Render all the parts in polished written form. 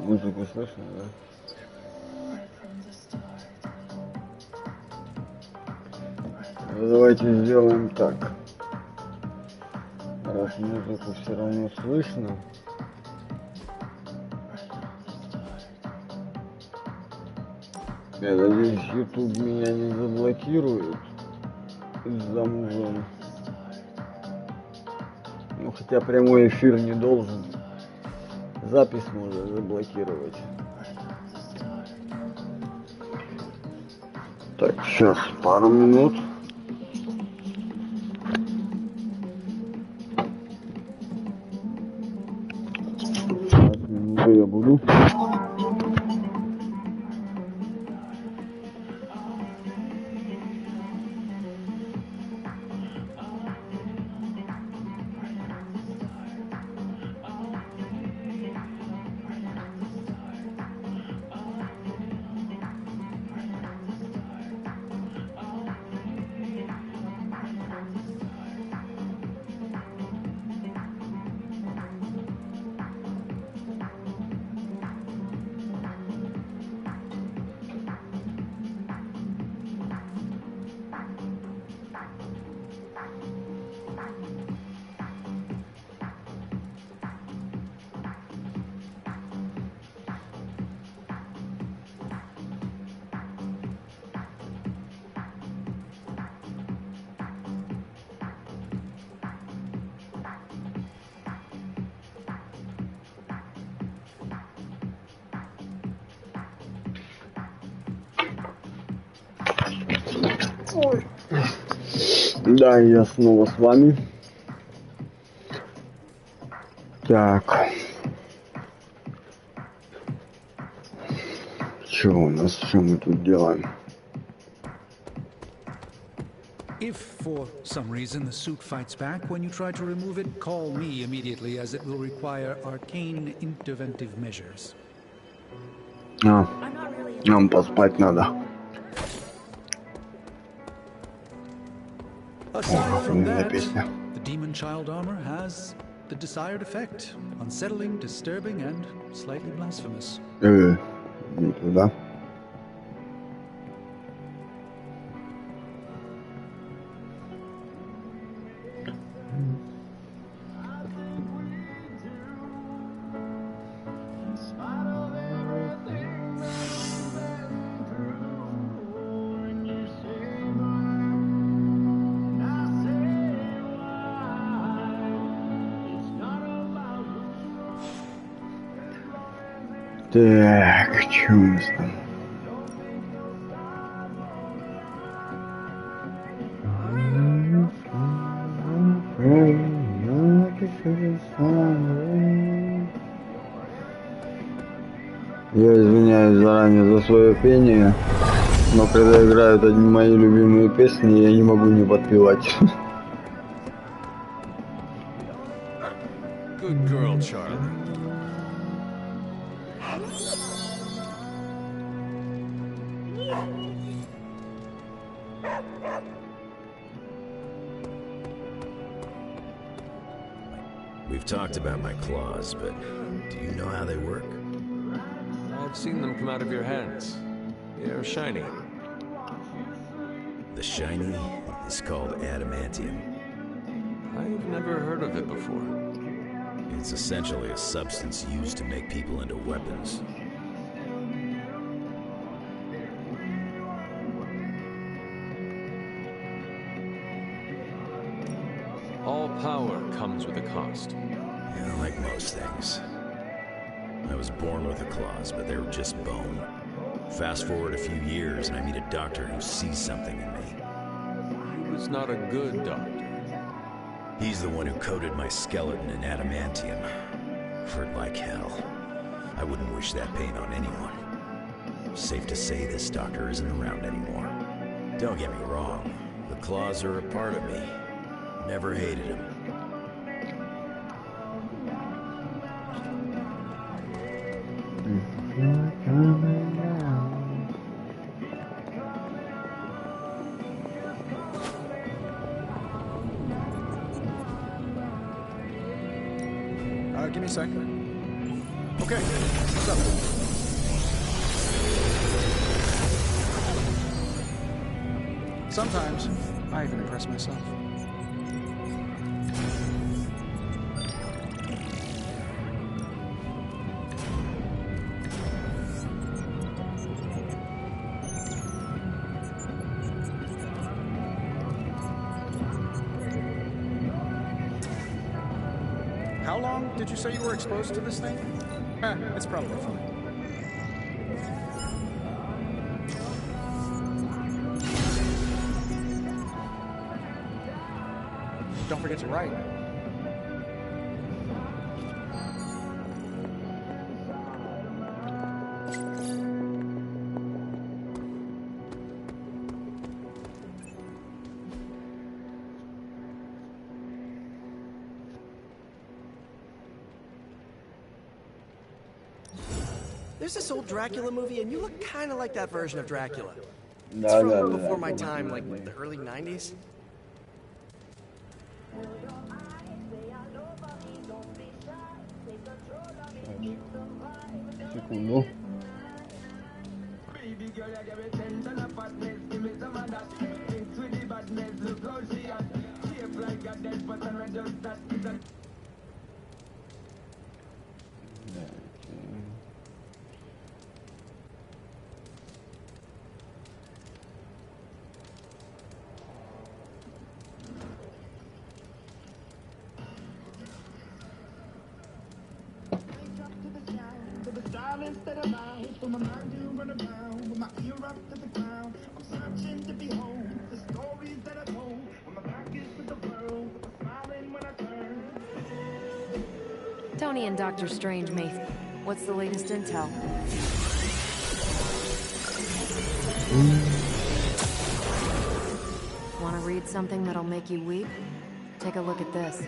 Музыку слышно, да? Давайте сделаем так. Раз музыку все равно слышно. Я надеюсь, YouTube меня не заблокирует из-за музыки. Ну, хотя прямой эфир не должен. Запись можно заблокировать. Так, сейчас пару минут. Минуту я буду. Ой. Да, я снова с вами. Так. Что у нас, что мы тут делаем? If for some reason the suit fights back when you try to remove it, call me immediately, as it will require arcane interventive measures. Нам поспать надо. Aside from that, the demon child armor has the desired effect: unsettling, disturbing, and slightly blasphemous. Не туда. Так, что у нас там? Я извиняюсь заранее за свое пение, но когда играют одни мои любимые песни, я не могу не подпевать. Good girl, Charlie. We've talked about my claws, but do you know how they work? I've seen them come out of your hands. They're shiny. The shiny is called adamantium. I've never heard of it before. It's essentially a substance used to make people into weapons. All power comes with a cost. Yeah, like most things. I was born with the claws, but they were just bone. Fast forward a few years and I meet a doctor who sees something in me. He was not a good doctor. He's the one who coated my skeleton in adamantium. Hurt like hell. I wouldn't wish that pain on anyone. Safe to say this doctor isn't around anymore. Don't get me wrong, the claws are a part of me. Never hated him. Give me a sec. Okay, what's up? Sometimes, I even impress myself. How long did you say you were exposed to this thing? It's probably fine. Don't forget to write. There's this old Dracula movie, and you look kind of like that version of Dracula. No, It's from no, before no, my no, time, no, like no. the early 90s. Sekundu. Tony and Dr. Strange, mate. What's the latest intel? Want to read something that'll make you weep? Take a look at this.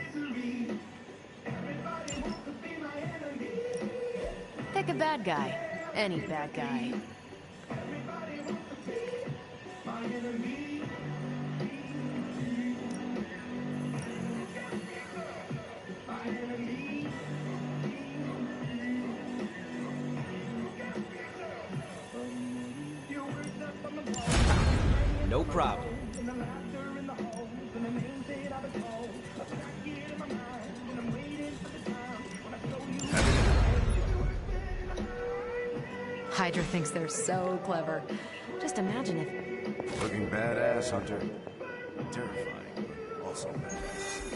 Pick a bad guy. Any bad guy. No problem. Hydra thinks they're so clever. Just imagine if... Looking badass, Hunter. Terrifying, but also badass.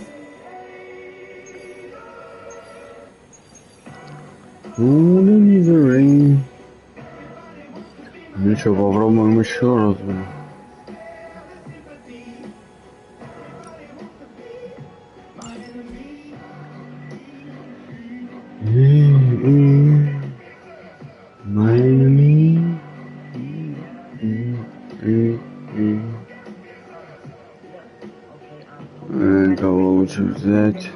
Misery. Ну что, попробуем еще раз, блин. My enemy. Кого лучше взять?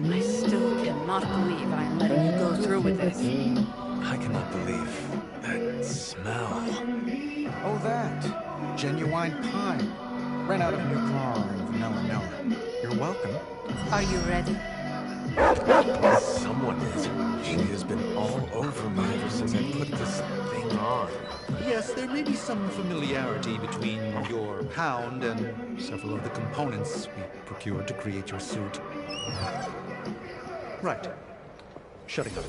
I still cannot believe I'm letting you go through with this. I cannot believe that smell. Oh, that. Genuine pine. Ran out of Nuclar and vanilla melon. You're welcome. Are you ready? Someone is. She has been all over me ever since I put this thing on. Yes, there may be some familiarity between your hound and several of the components we procured to create your suit. Right. Shutting up.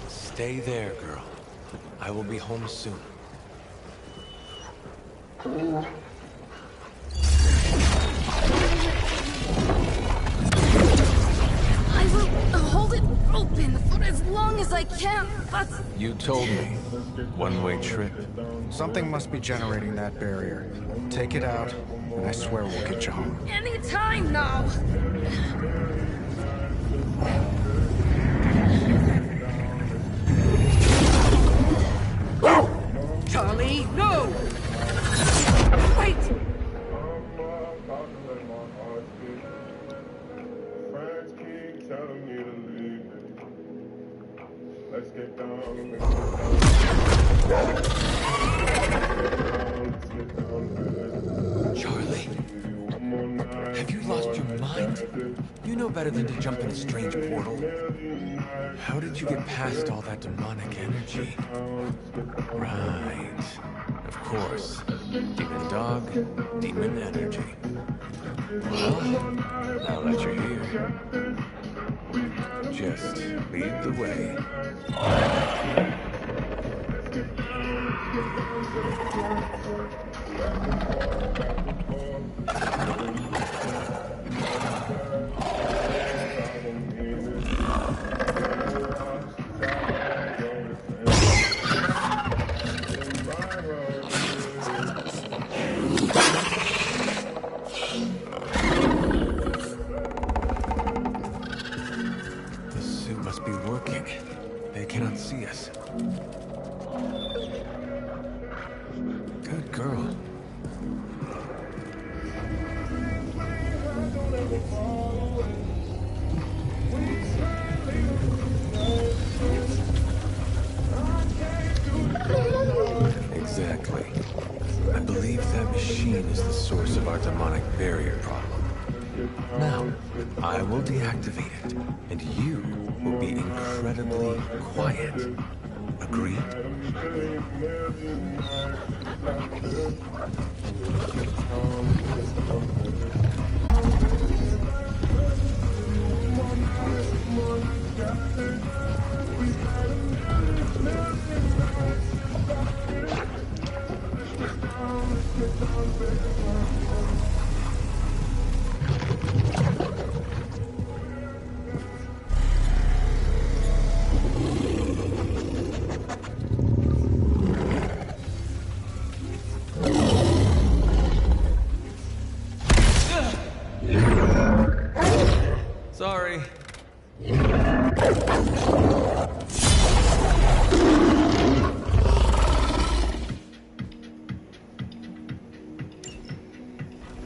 Stay there, girl. I will be home soon. I will hold it open for as long as I can, but... You told me. One-way trip. Something must be generating that barrier. Take it out, and I swear we'll get you home. Any time now! Charlie, no! Wait! Let's get down. Charlie? Have you lost your mind? You know better than to jump in a strange portal. How did you get past all that demonic energy? Right. Of course. Demon dog, demon energy. Well, now that you're here, just lead the way. The suit must be working. They cannot see us. Good girl. Exactly. I believe that machine is the source of our demonic barrier problem. Now, I will deactivate it, and you will be incredibly quiet. Agreed? Sorry.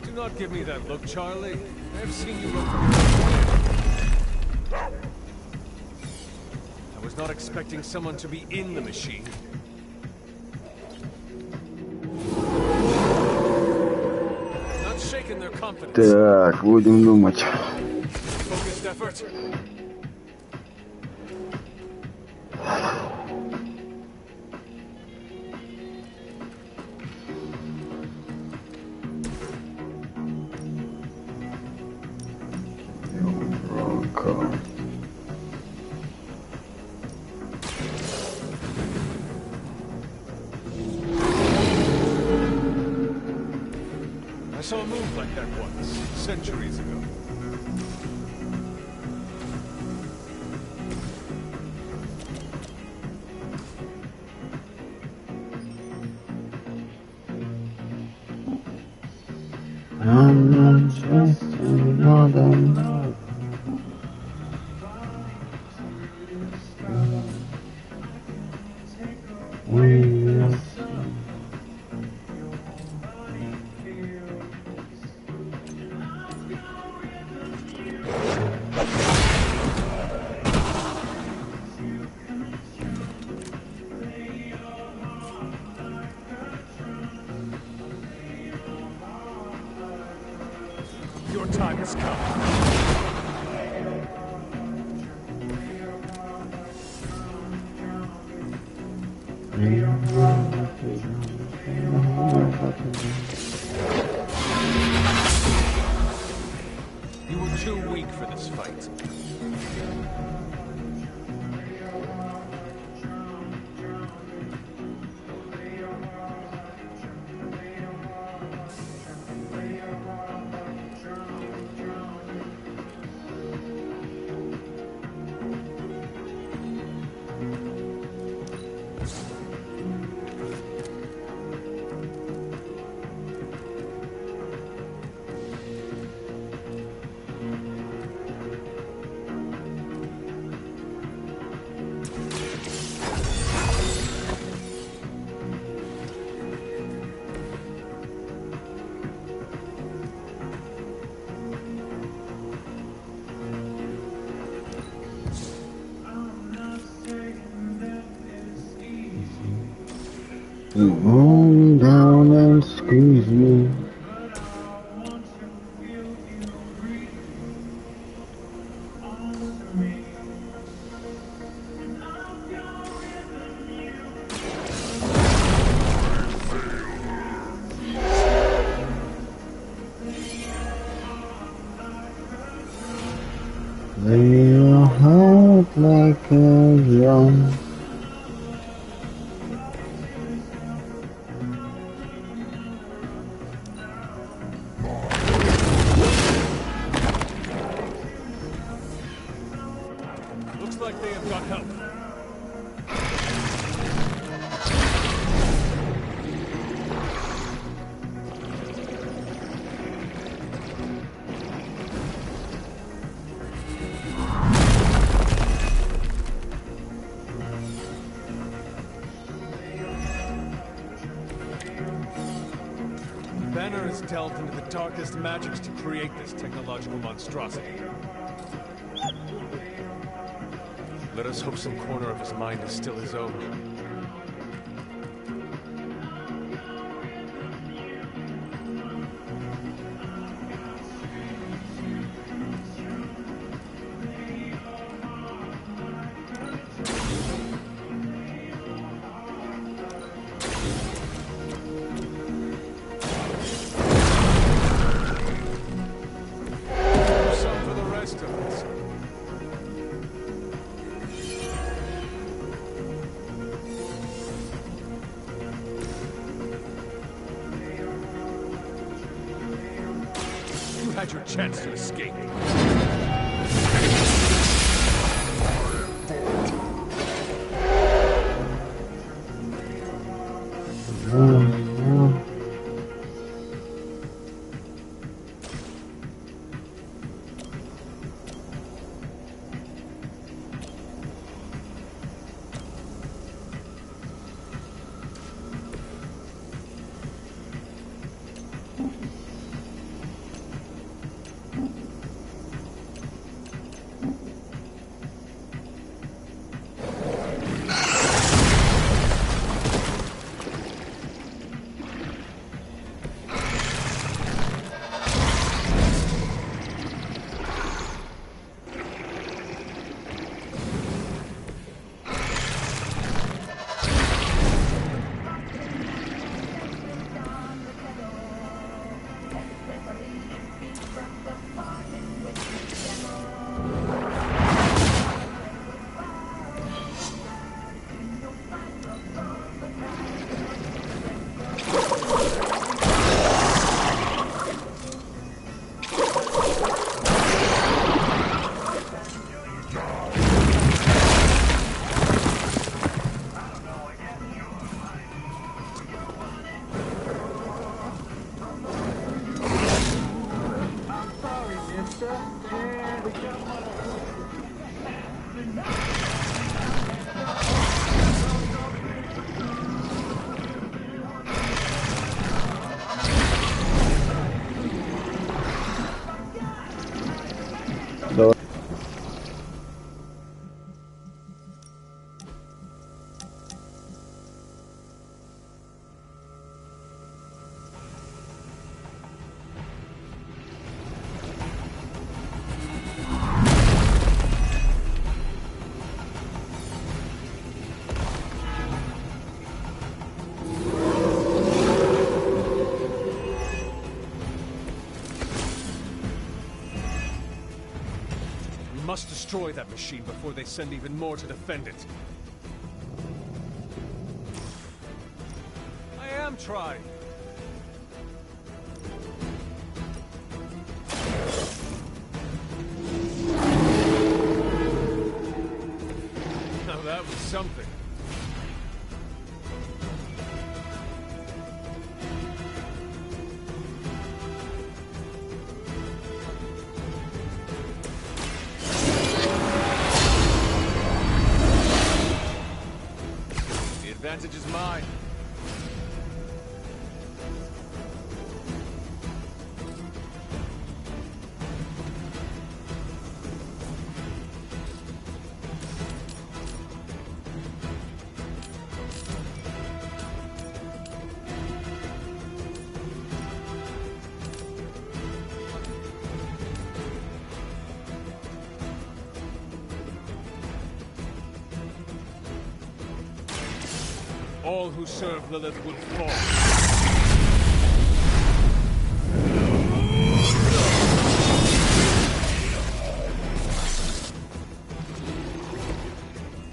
Do not give me that look, Charlie. I've seen you look. I was not expecting someone to be in the machine. Not shaking their confidence. Так, будем думать. Focused effort. I saw a move like that once, centuries ago. Your time has come. fight. You hold me down and squeeze me. Lay your heart like a drum. Looks like they have got help. Banner has delved into the darkest magics to create this technological monstrosity. Let us hope some corner of his mind is still his own. Some for the rest of us. You had your chance to escape. must destroy that machine before they send even more to defend it. I am trying. Now that was something. The advantage is mine. All who serve Lilith will fall.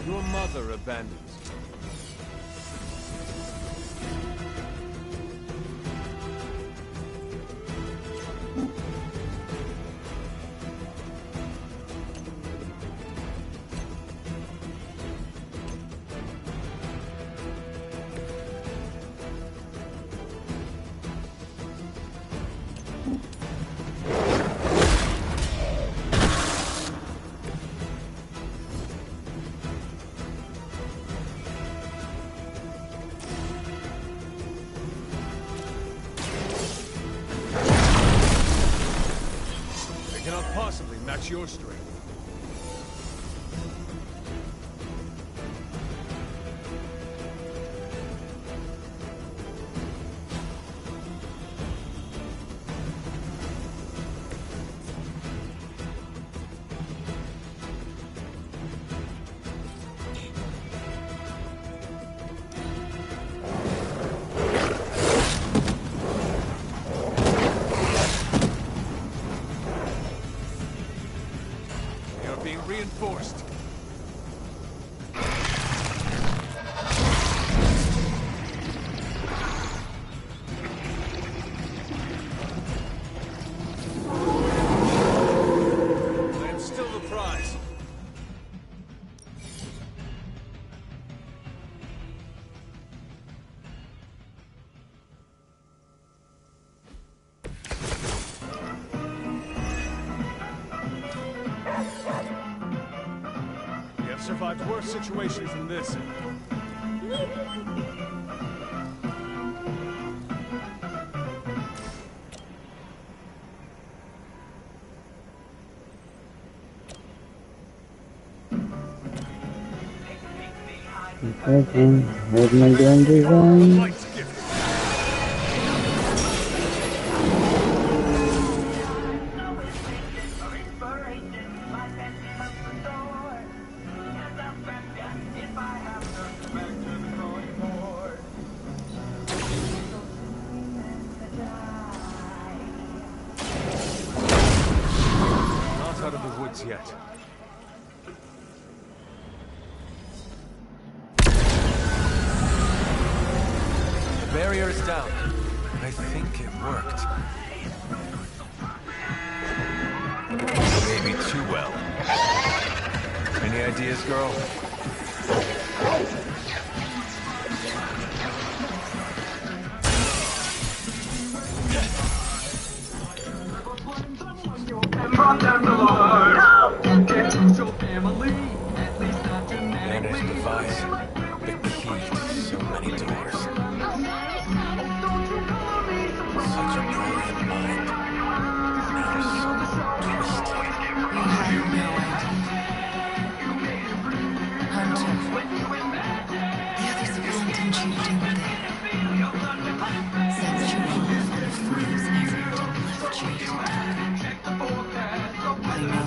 Your mother abandons you. Cannot possibly match your strength. Being reinforced. I am still the prize. Survived worse situations than this. Okay, here's my grand design. Not out of the woods yet. The barrier is down. I think it worked. Maybe too well. Any ideas, girl? Managed device. The key to so many doors. Such a brilliant mind. Now so twisted. You have no idea. Hunter. The others have wanted you to do there. Since you all on the fools everyone left you to die. I know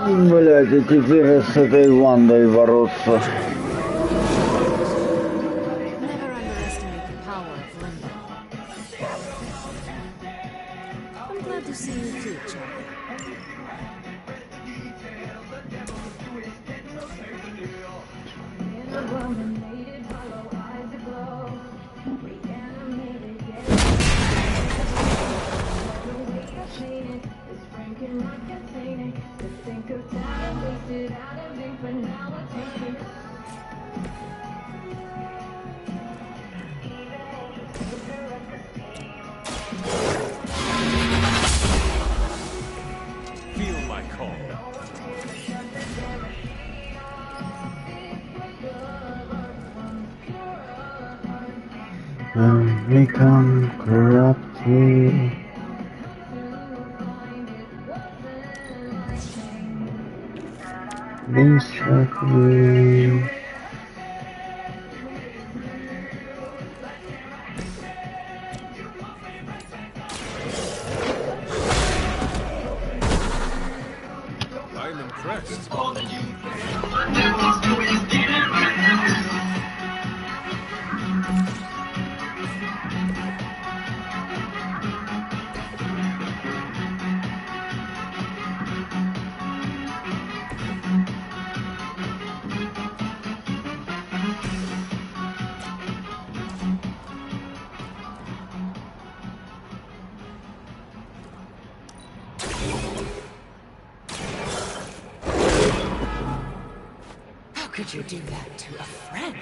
Блять, и теперь с этой Вандой бороться. Never underestimate the power of limbo. I'm glad to see you too, Charlie. Feel my call. And become corrupted. Instantly. I'm impressed. How could you do that to a friend?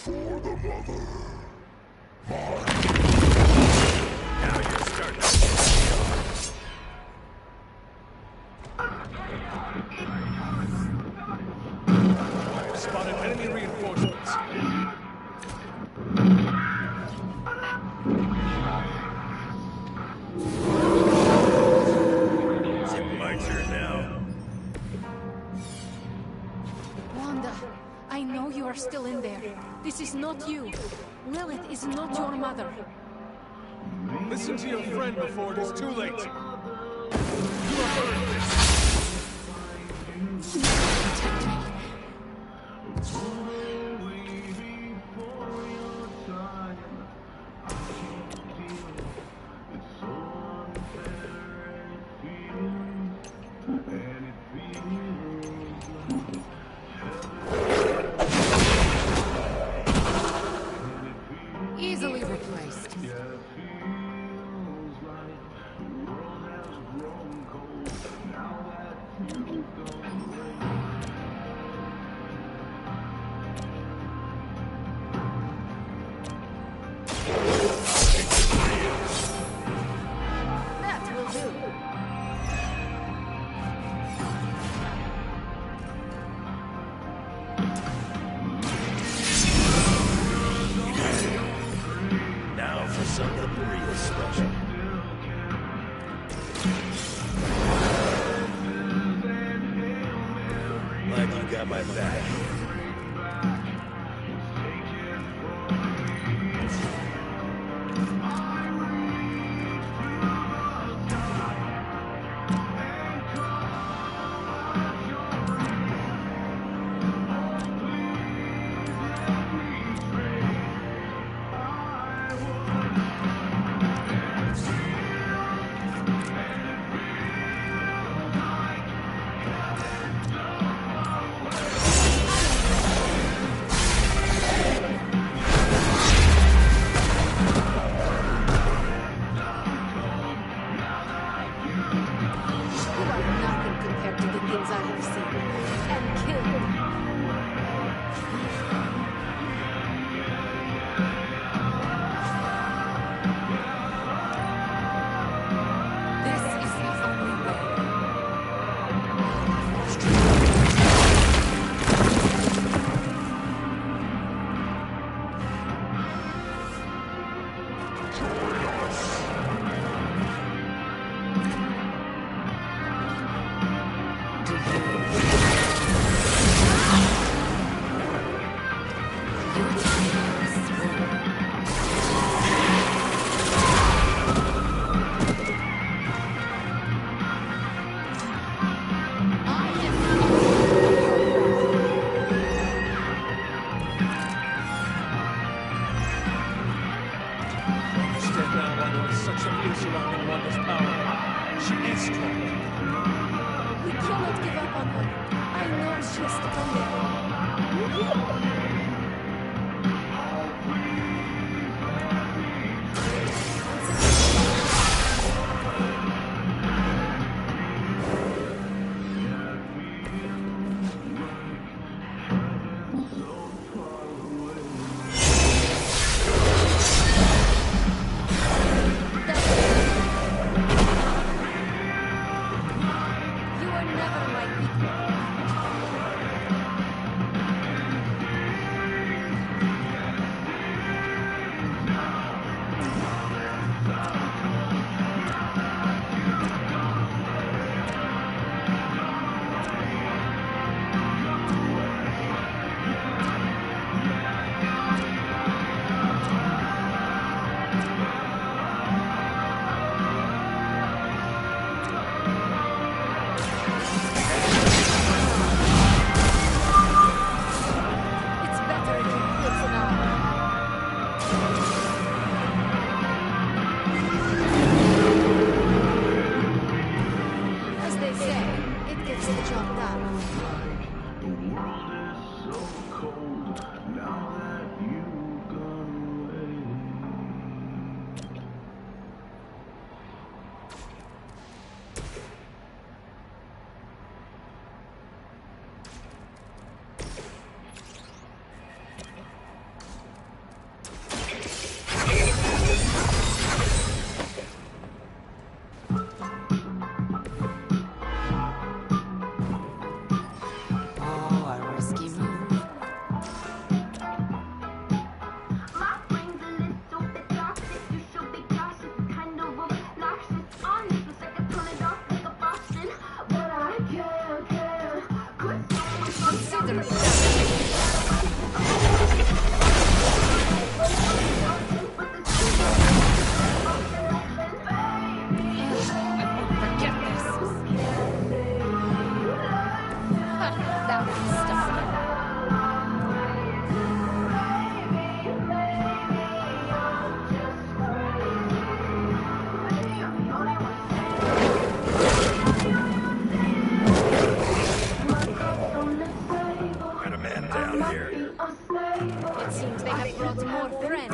Spotted enemy reinforcements. Is it my turn now? Wanda, I know you are still in there. This is not you. Lilith is not your mother. Listen to your friend before it is too late. You have earned this. Protect me. Easily replaced. That will do. Now for something real special. Glad you got my back. down here. It seems they have brought more friends.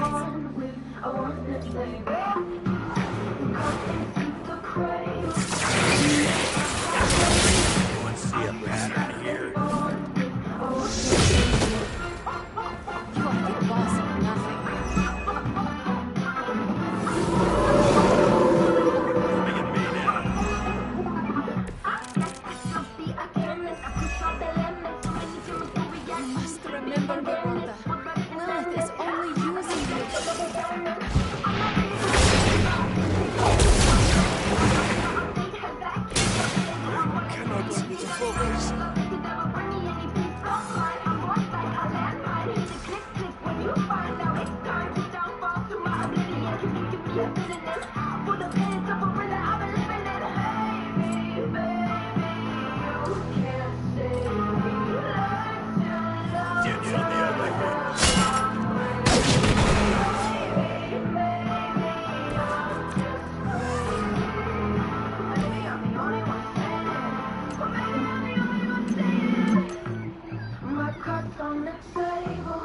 Anyone see a pattern here? You are the boss of nothing. Being me now. You must remember me, Wanda. Lilith is only using you. Cannot seem to focus. Get on the other way. My cards on the table,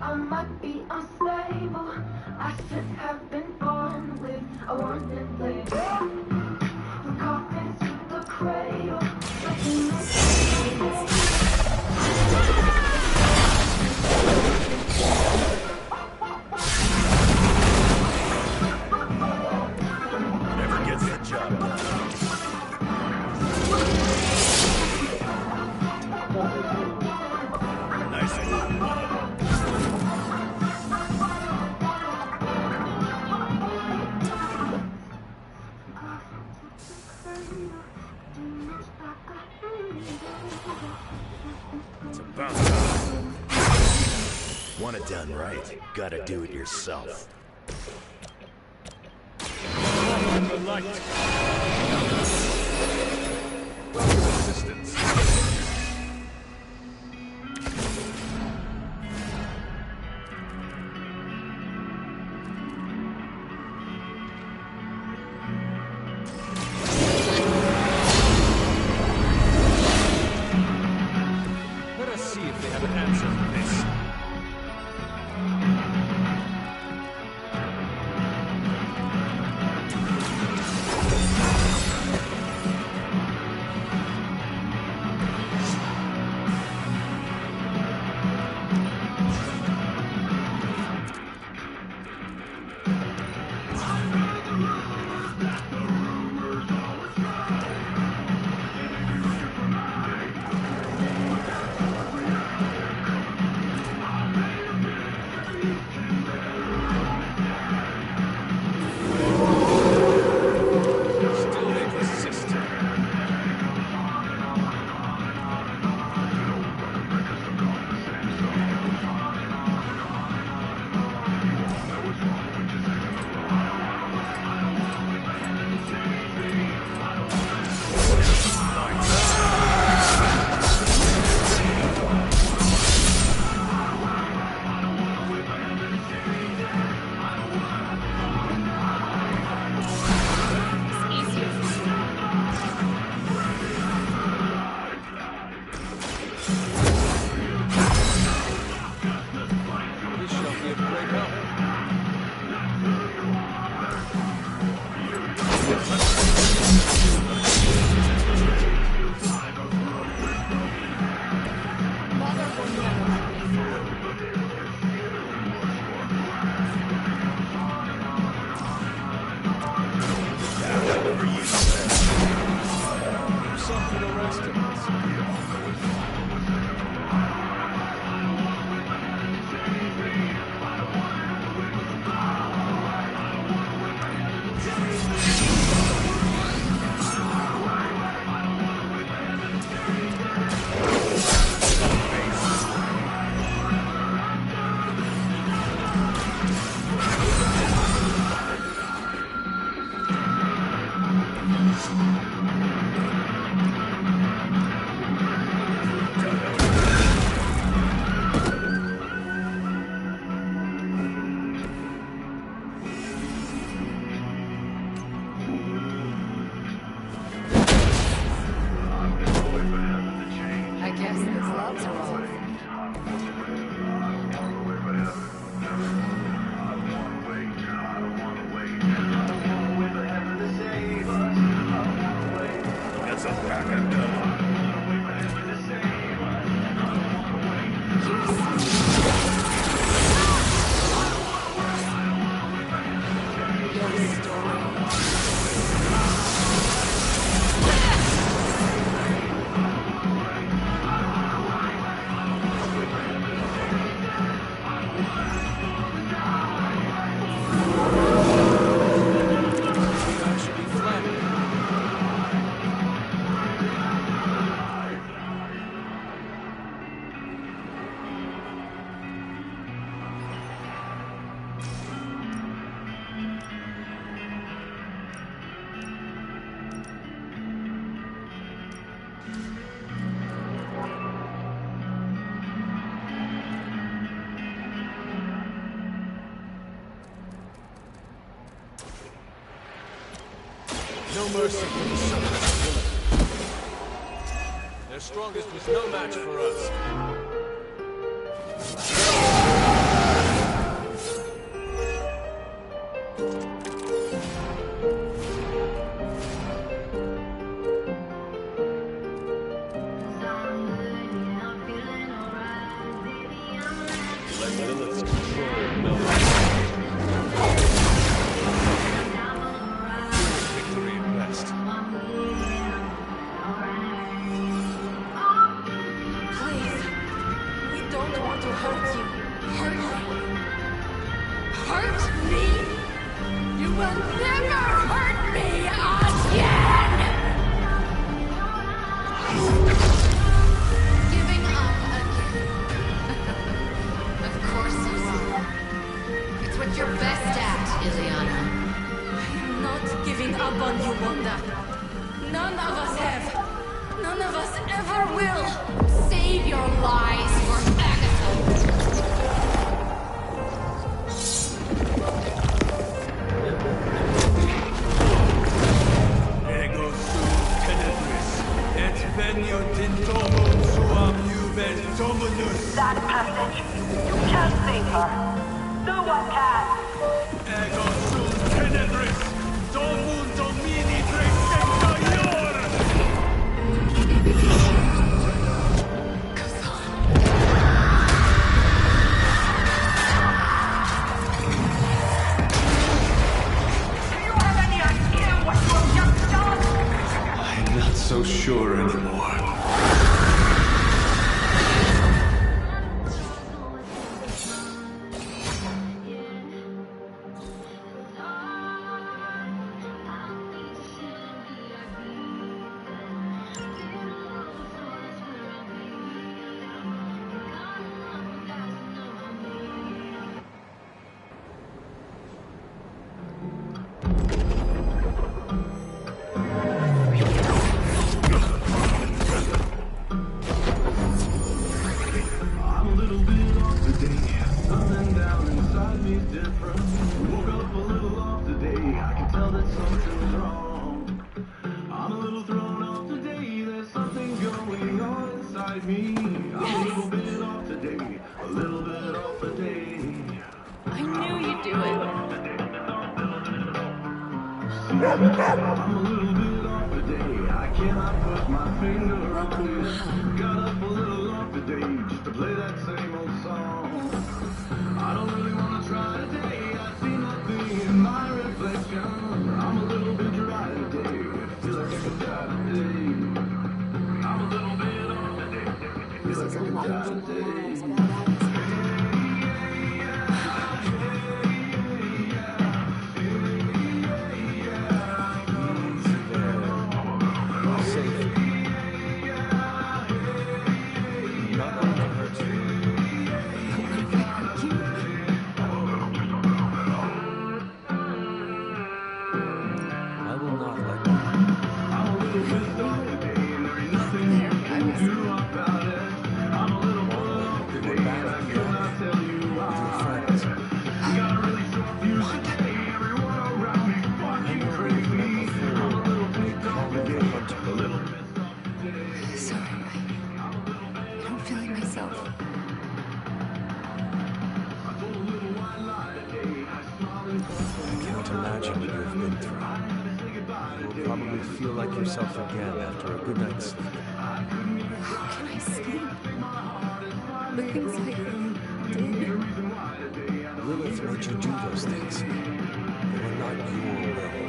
I might be unstable. I should have been born with a wanted label. Coffin to the cradle. Whatever gets the job done. Nice move. It's about time. Want it done right, gotta do it yourself. The light. Resistance. Let us see if they have an answer for this. Still they persist. No mercy for the suckers. Their strongest was no match for us. Let Lilith's control melt. Victory at best. Please. We don't want to hurt you. Hurt me. Hurt me? You will never hurt me again! Giving up again. Of course you are. It's what you're best at, Ileana. I'm not giving up on you, Wanda. None of us have. None of us ever will. Save your lies for Agatha. Ego sum tenebris, et veniunt in domum suam juven dominus. That passage. You can't save her. No one can. Ego sum tenebris, domum domini rectecta ior. Do you have any idea what you have just done? I'm not so sure anymore. I'm a little bit off today. Something down inside me's different. Woke up a little off today. I can tell that something's wrong. I'm a little thrown off today. There's something going on inside me. I'm a little bit off today. A little bit off today. I knew you'd do it. I'm a little bit off today. I cannot put my finger on it. Got up a little off today just to play that same old song. I don't really want to try today. I see nothing in my reflection. I'm a little bit dry today. I feel like I could die today. I'm a little bit off today. I feel like I could die today. I will not let you. I'm a little pissed off today, and there ain't nothing you can do about it. I'm a little put off today, and I cannot tell you why. Got a really sore fuse today, everyone around me fucking crazy. I'm a little pissed off today, a little pissed off today. Sorry, I'm feeling myself. I told a little white lie today, I smiled and I cannot imagine what you have been through. You will probably feel like yourself again after a good night's sleep. How can I sleep? The things I did. Lilith made you do those things. They were not your will.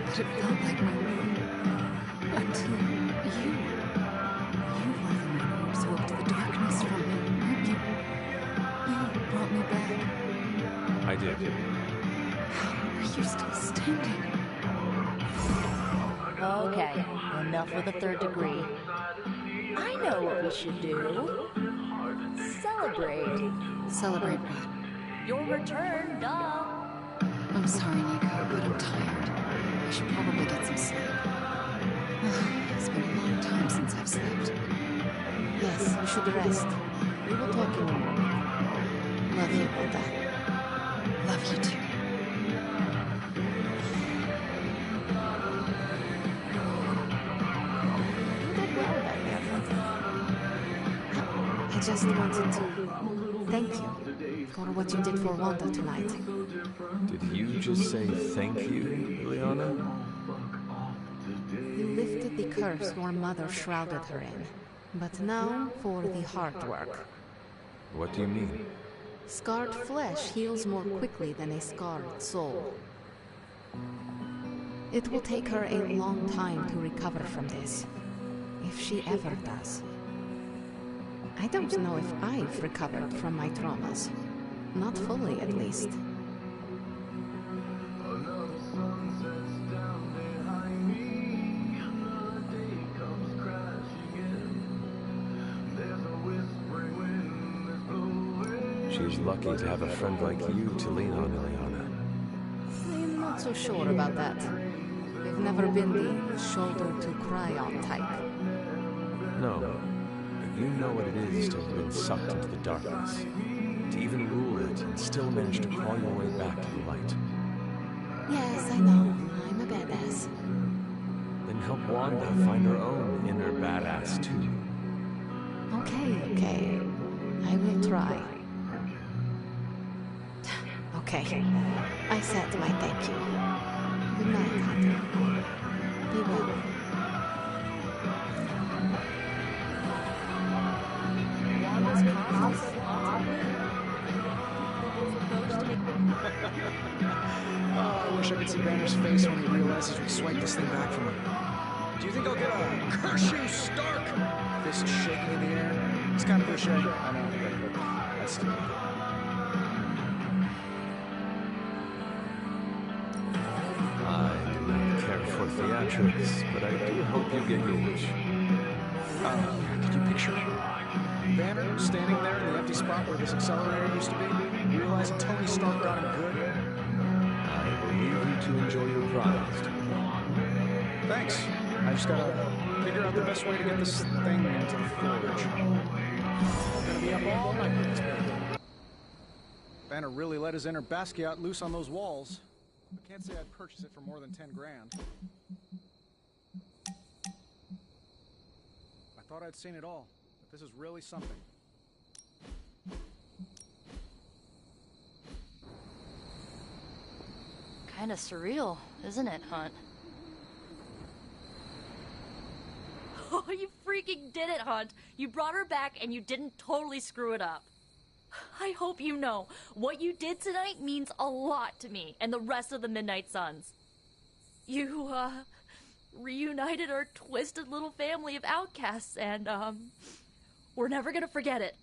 But it felt like my will. Until you. You were the one who absorbed the darkness from me, weren't you? You brought me back. I did. How are you still standing? Okay, enough with the third degree. I know what we should do. Celebrate. Celebrate what? Your return, duh. I'm sorry, Nico, but I'm tired. I should probably get some sleep. It's been a long time since I've slept. Yes, you should rest. We will talk in the morning. Love you, Wanda. Love you too. I just wanted to thank you for what you did for Wanda tonight. Did you just say thank you, Liliana? You lifted the curse your mother shrouded her in. But now for the hard work. What do you mean? Scarred flesh heals more quickly than a scarred soul. It will take her a long time to recover from this, if she ever does. I don't know if I've recovered from my traumas. Not fully, at least. She's lucky to have a friend like you to lean on, Liliana. I'm not so sure about that. I've never been the shoulder-to-cry-on type. No, but you know what it is to have been sucked into the darkness. To even rule it and still manage to claw your way back to the light. Yes, I know. I'm a badass. Then help Wanda find her own inner badass, too. Okay. I will try. Okay. I said my thank you. Good night, Hunter. Be well. Oh, I wish I could see Banner's face when he realizes we swiped this thing back from him. Do you think I'll get a curse you, Stark? Fist shaking in the air. It's kind of cliche. I know, but that's still good. I do not care for theatrics, but I do hope you get your wish. Could you picture Banner standing there in the empty spot where this accelerator used to be, realizing Tony Stark got him good? I will leave you to enjoy your prize. Thanks. I just gotta figure out the best way to get this thing into the forge. Gonna be up all night with this baby. Banner really let his inner Basquiat loose on those walls. I can't say I'd purchase it for more than 10 grand. I thought I'd seen it all, but this is really something. Kinda surreal, isn't it, Hunt? Oh, you freaking did it, Hunt! You brought her back and you didn't totally screw it up. I hope you know, what you did tonight means a lot to me and the rest of the Midnight Suns. You, reunited our twisted little family of outcasts and, we're never gonna forget it.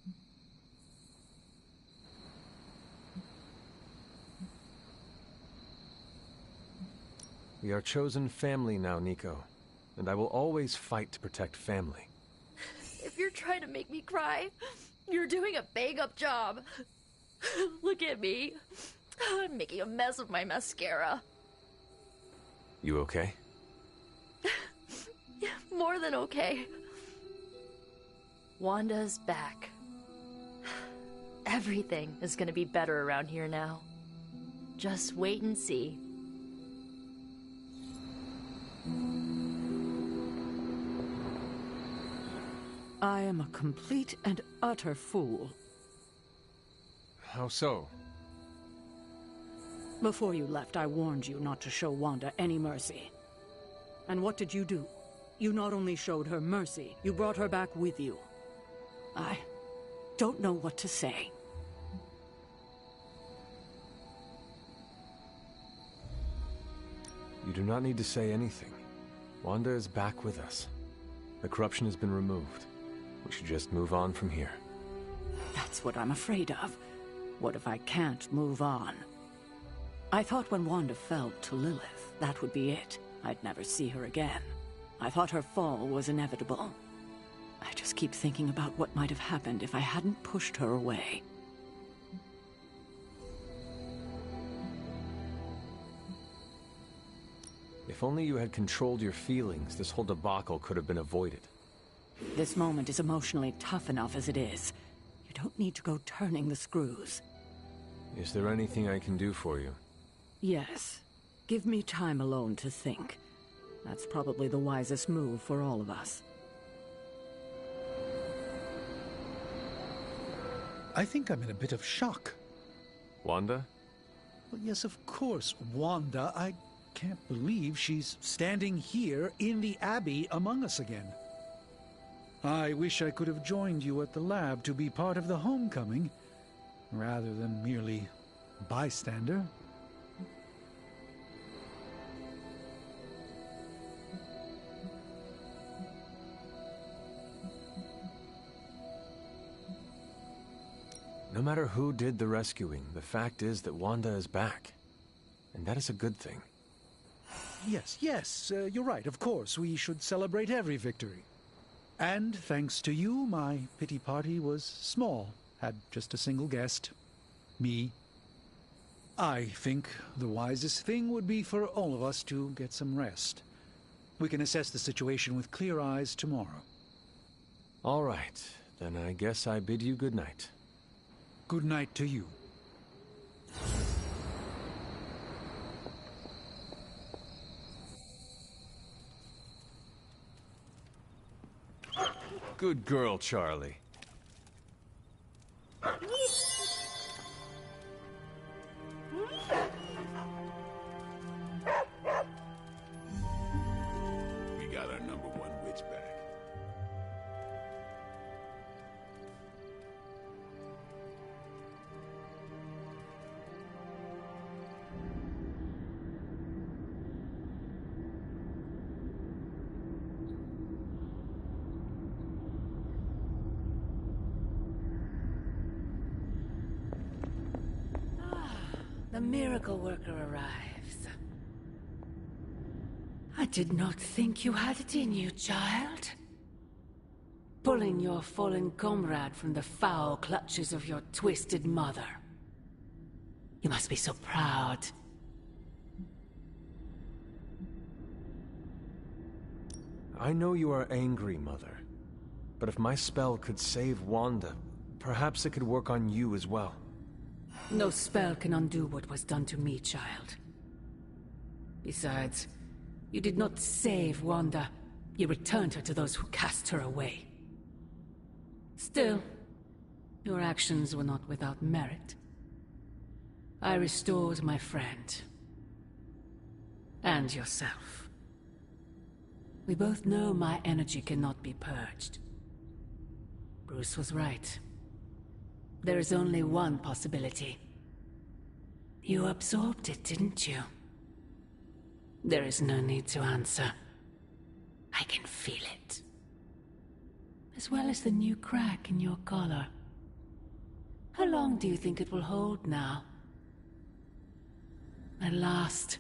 We are chosen family now, Nico. And I will always fight to protect family. If you're trying to make me cry, you're doing a bang-up job. Look at me. I'm making a mess of my mascara. You okay? Yeah, more than okay. Wanda's back. Everything is gonna be better around here now. Just wait and see. I am a complete and utter fool. How so? Before you left, I warned you not to show Wanda any mercy. And what did you do? You not only showed her mercy, you brought her back with you. don't know what to say. You do not need to say anything. Wanda is back with us. The corruption has been removed. We should just move on from here. That's what I'm afraid of. What if I can't move on? I thought when Wanda fell to Lilith, that would be it. I'd never see her again. I thought her fall was inevitable. I just keep thinking about what might have happened if I hadn't pushed her away. If only you had controlled your feelings, this whole debacle could have been avoided. This moment is emotionally tough enough as it is. You don't need to go turning the screws. Is there anything I can do for you? Yes. Give me time alone to think. That's probably the wisest move for all of us. I think I'm in a bit of shock. Wanda? Well, yes, of course, Wanda. I can't believe she's standing here in the Abbey among us again. I wish I could have joined you at the lab to be part of the homecoming, rather than merely bystander. No matter who did the rescuing, the fact is that Wanda is back. And that is a good thing. Yes, you're right, of course. We should celebrate every victory. And thanks to you, my pity party was small. Had just a single guest. Me. I think the wisest thing would be for all of us to get some rest. We can assess the situation with clear eyes tomorrow. All right. Then I guess I bid you good night. Good night to you. Good girl, Charlie. We got our number one witch back. The miracle worker arrives. I did not think you had it in you, child. Pulling your fallen comrade from the foul clutches of your twisted mother. You must be so proud. I know you are angry, Mother. But if my spell could save Wanda, perhaps it could work on you as well. No spell can undo what was done to me, child. Besides, you did not save Wanda. You returned her to those who cast her away. Still, your actions were not without merit. I restored my friend. And yourself. We both know my energy cannot be purged. Bruce was right. There is only one possibility. You absorbed it, didn't you? There is no need to answer. I can feel it. As well as the new crack in your collar. How long do you think it will hold now? At last,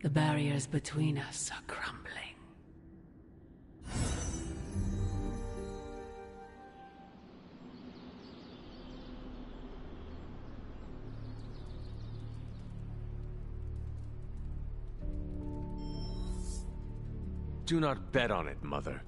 the barriers between us are crumbling. Do not bet on it, Mother.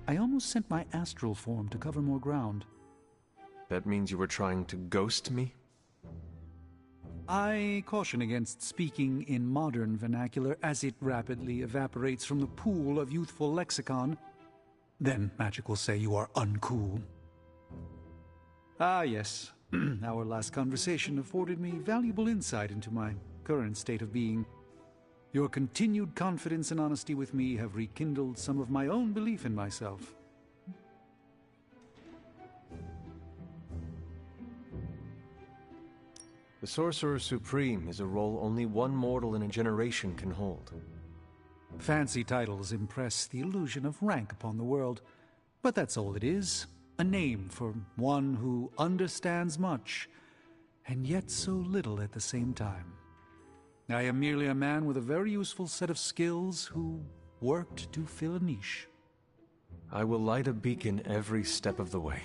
I almost sent my astral form to cover more ground. That means you were trying to ghost me? I caution against speaking in modern vernacular as it rapidly evaporates from the pool of youthful lexicon. Then magic will say you are uncool. Ah, yes. Our last conversation afforded me valuable insight into my current state of being. Your continued confidence and honesty with me have rekindled some of my own belief in myself. The Sorcerer Supreme is a role only one mortal in a generation can hold. Fancy titles impress the illusion of rank upon the world, but that's all it is. A name for one who understands much, and yet so little at the same time. I am merely a man with a very useful set of skills who worked to fill a niche. I will light a beacon every step of the way.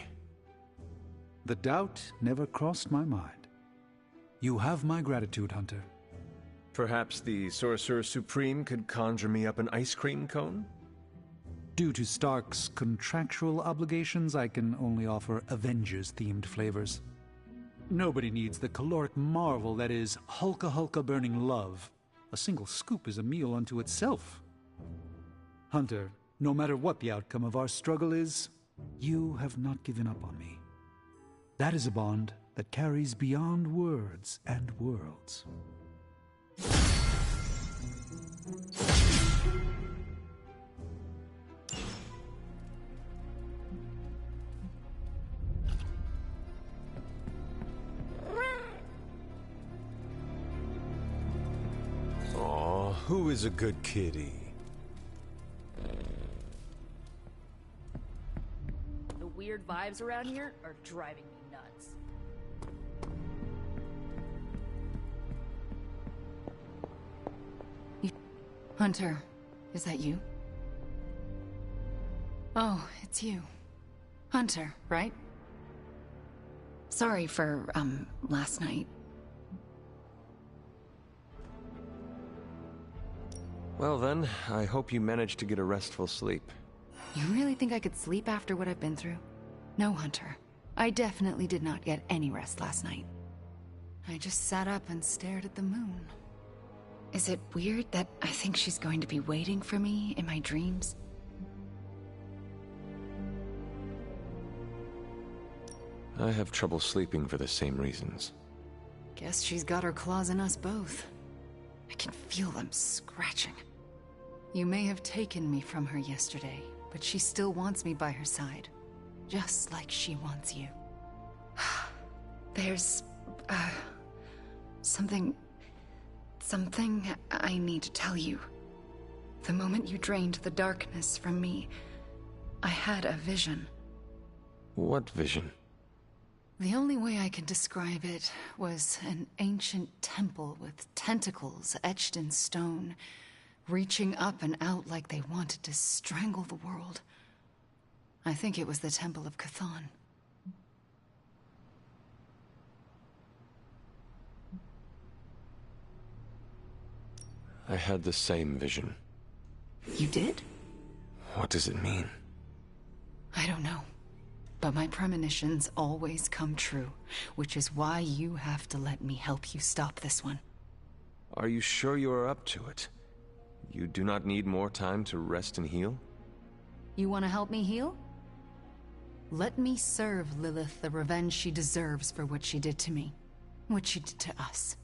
The doubt never crossed my mind. You have my gratitude, Hunter. Perhaps the Sorcerer Supreme could conjure me up an ice cream cone? Due to Stark's contractual obligations, I can only offer Avengers-themed flavors. Nobody needs the caloric marvel that is Hulka burning love. A single scoop is a meal unto itself. Hunter, no matter what the outcome of our struggle is, you have not given up on me. That is a bond that carries beyond words and worlds. Aw, who is a good kitty? The weird vibes around here are driving me nuts. Hunter, is that you? Oh, it's you. Hunter, right? Sorry for, last night. Well then, I hope you managed to get a restful sleep. You really think I could sleep after what I've been through? No, Hunter. I definitely did not get any rest last night. I just sat up and stared at the moon. Is it weird that I think she's going to be waiting for me in my dreams? I have trouble sleeping for the same reasons. Guess she's got her claws in us both. I can feel them scratching. You may have taken me from her yesterday, but she still wants me by her side. Just like she wants you. There's... something I need to tell you. The moment you drained the darkness from me, I had a vision. What vision? The only way I can describe it was an ancient temple with tentacles etched in stone, reaching up and out like they wanted to strangle the world. I think it was the Temple of Chthon. I had the same vision. You did? What does it mean? I don't know. But my premonitions always come true, which is why you have to let me help you stop this one. Are you sure you are up to it? You do not need more time to rest and heal? You want to help me heal? Let me serve Lilith the revenge she deserves for what she did to me. What she did to us.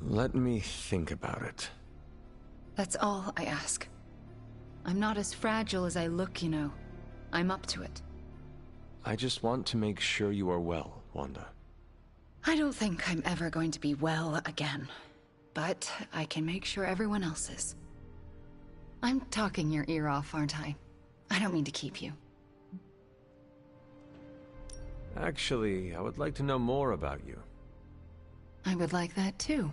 Let me think about it. That's all I ask. I'm not as fragile as I look, you know. I'm up to it. I just want to make sure you are well, Wanda. I don't think I'm ever going to be well again. But I can make sure everyone else is. I'm talking your ear off, aren't I? I don't mean to keep you. Actually, I would like to know more about you. I would like that too.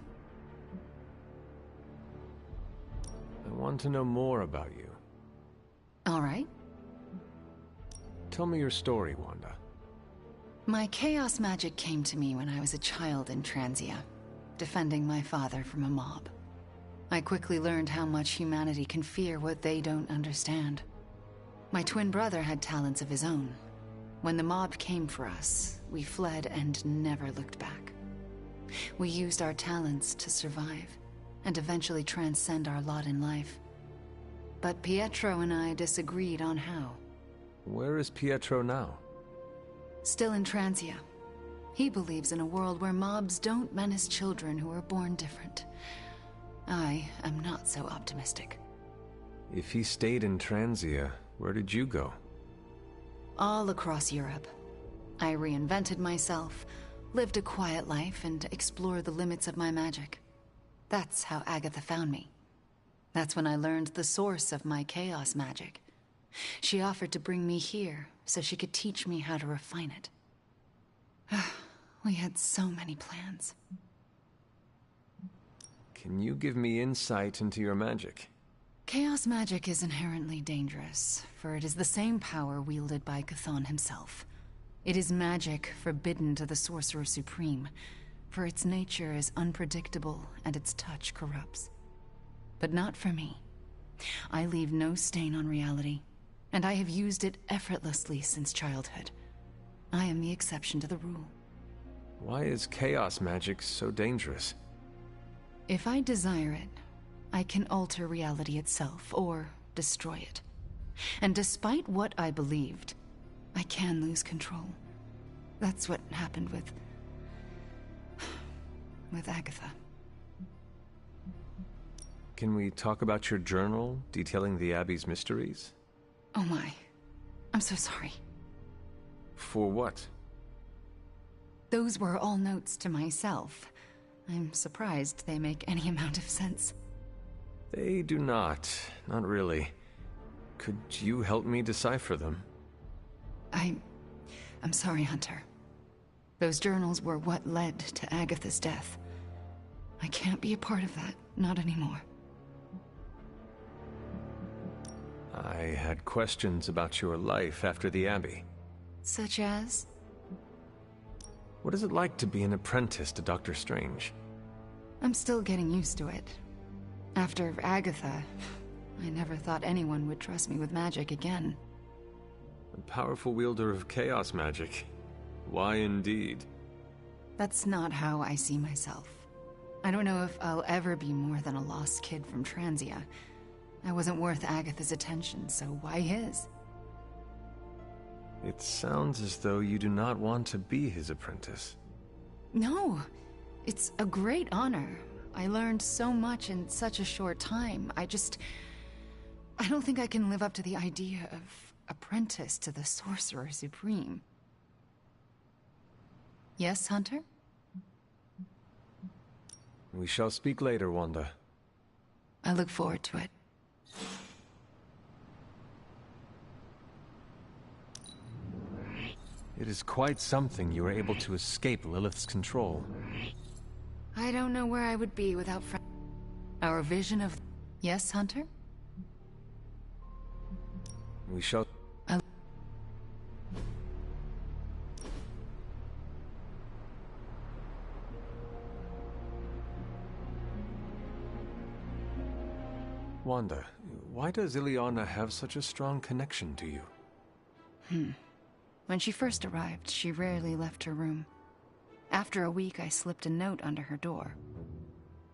I want to know more about you. All right. Tell me your story, Wanda. My chaos magic came to me when I was a child in Transia, defending my father from a mob. I quickly learned how much humanity can fear what they don't understand. My twin brother had talents of his own. When the mob came for us, we fled and never looked back. We used our talents to survive, and eventually transcend our lot in life. But Pietro and I disagreed on how. Where is Pietro now? Still in Transia. He believes in a world where mobs don't menace children who are born different. I am not so optimistic. If he stayed in Transia, where did you go? All across Europe. I reinvented myself, lived a quiet life, and explored the limits of my magic. That's how Agatha found me. That's when I learned the source of my chaos magic. She offered to bring me here so she could teach me how to refine it. We had so many plans. Can you give me insight into your magic? Chaos magic is inherently dangerous, for it is the same power wielded by Chthon himself. It is magic forbidden to the Sorcerer Supreme, for its nature is unpredictable and its touch corrupts. But not for me. I leave no stain on reality, and I have used it effortlessly since childhood. I am the exception to the rule. Why is chaos magic so dangerous? If I desire it, I can alter reality itself, or destroy it. And despite what I believed, I can lose control. That's what happened with Agatha. Can we talk about your journal, detailing the Abbey's mysteries? Oh my. I'm so sorry. For what? Those were all notes to myself. I'm surprised they make any amount of sense. They do not. Not really. Could you help me decipher them? I'm sorry, Hunter. Those journals were what led to Agatha's death. I can't be a part of that. Not anymore. I had questions about your life after the Abbey. Such as? What is it like to be an apprentice to Dr. Strange? I'm still getting used to it. After Agatha, I never thought anyone would trust me with magic again. A powerful wielder of chaos magic. Why indeed? That's not how I see myself. I don't know if I'll ever be more than a lost kid from Transia. I wasn't worth Agatha's attention, so why his? It sounds as though you do not want to be his apprentice. No, it's a great honor. I learned so much in such a short time. I don't think I can live up to the idea of apprentice to the Sorcerer Supreme. Yes, Hunter? We shall speak later, Wanda. I look forward to it. It is quite something you were able to escape Lilith's control. I don't know where I would be without our vision of... Yes, Hunter? We shall... Wanda, why does Ileana have such a strong connection to you? When she first arrived, she rarely left her room. After a week, I slipped a note under her door.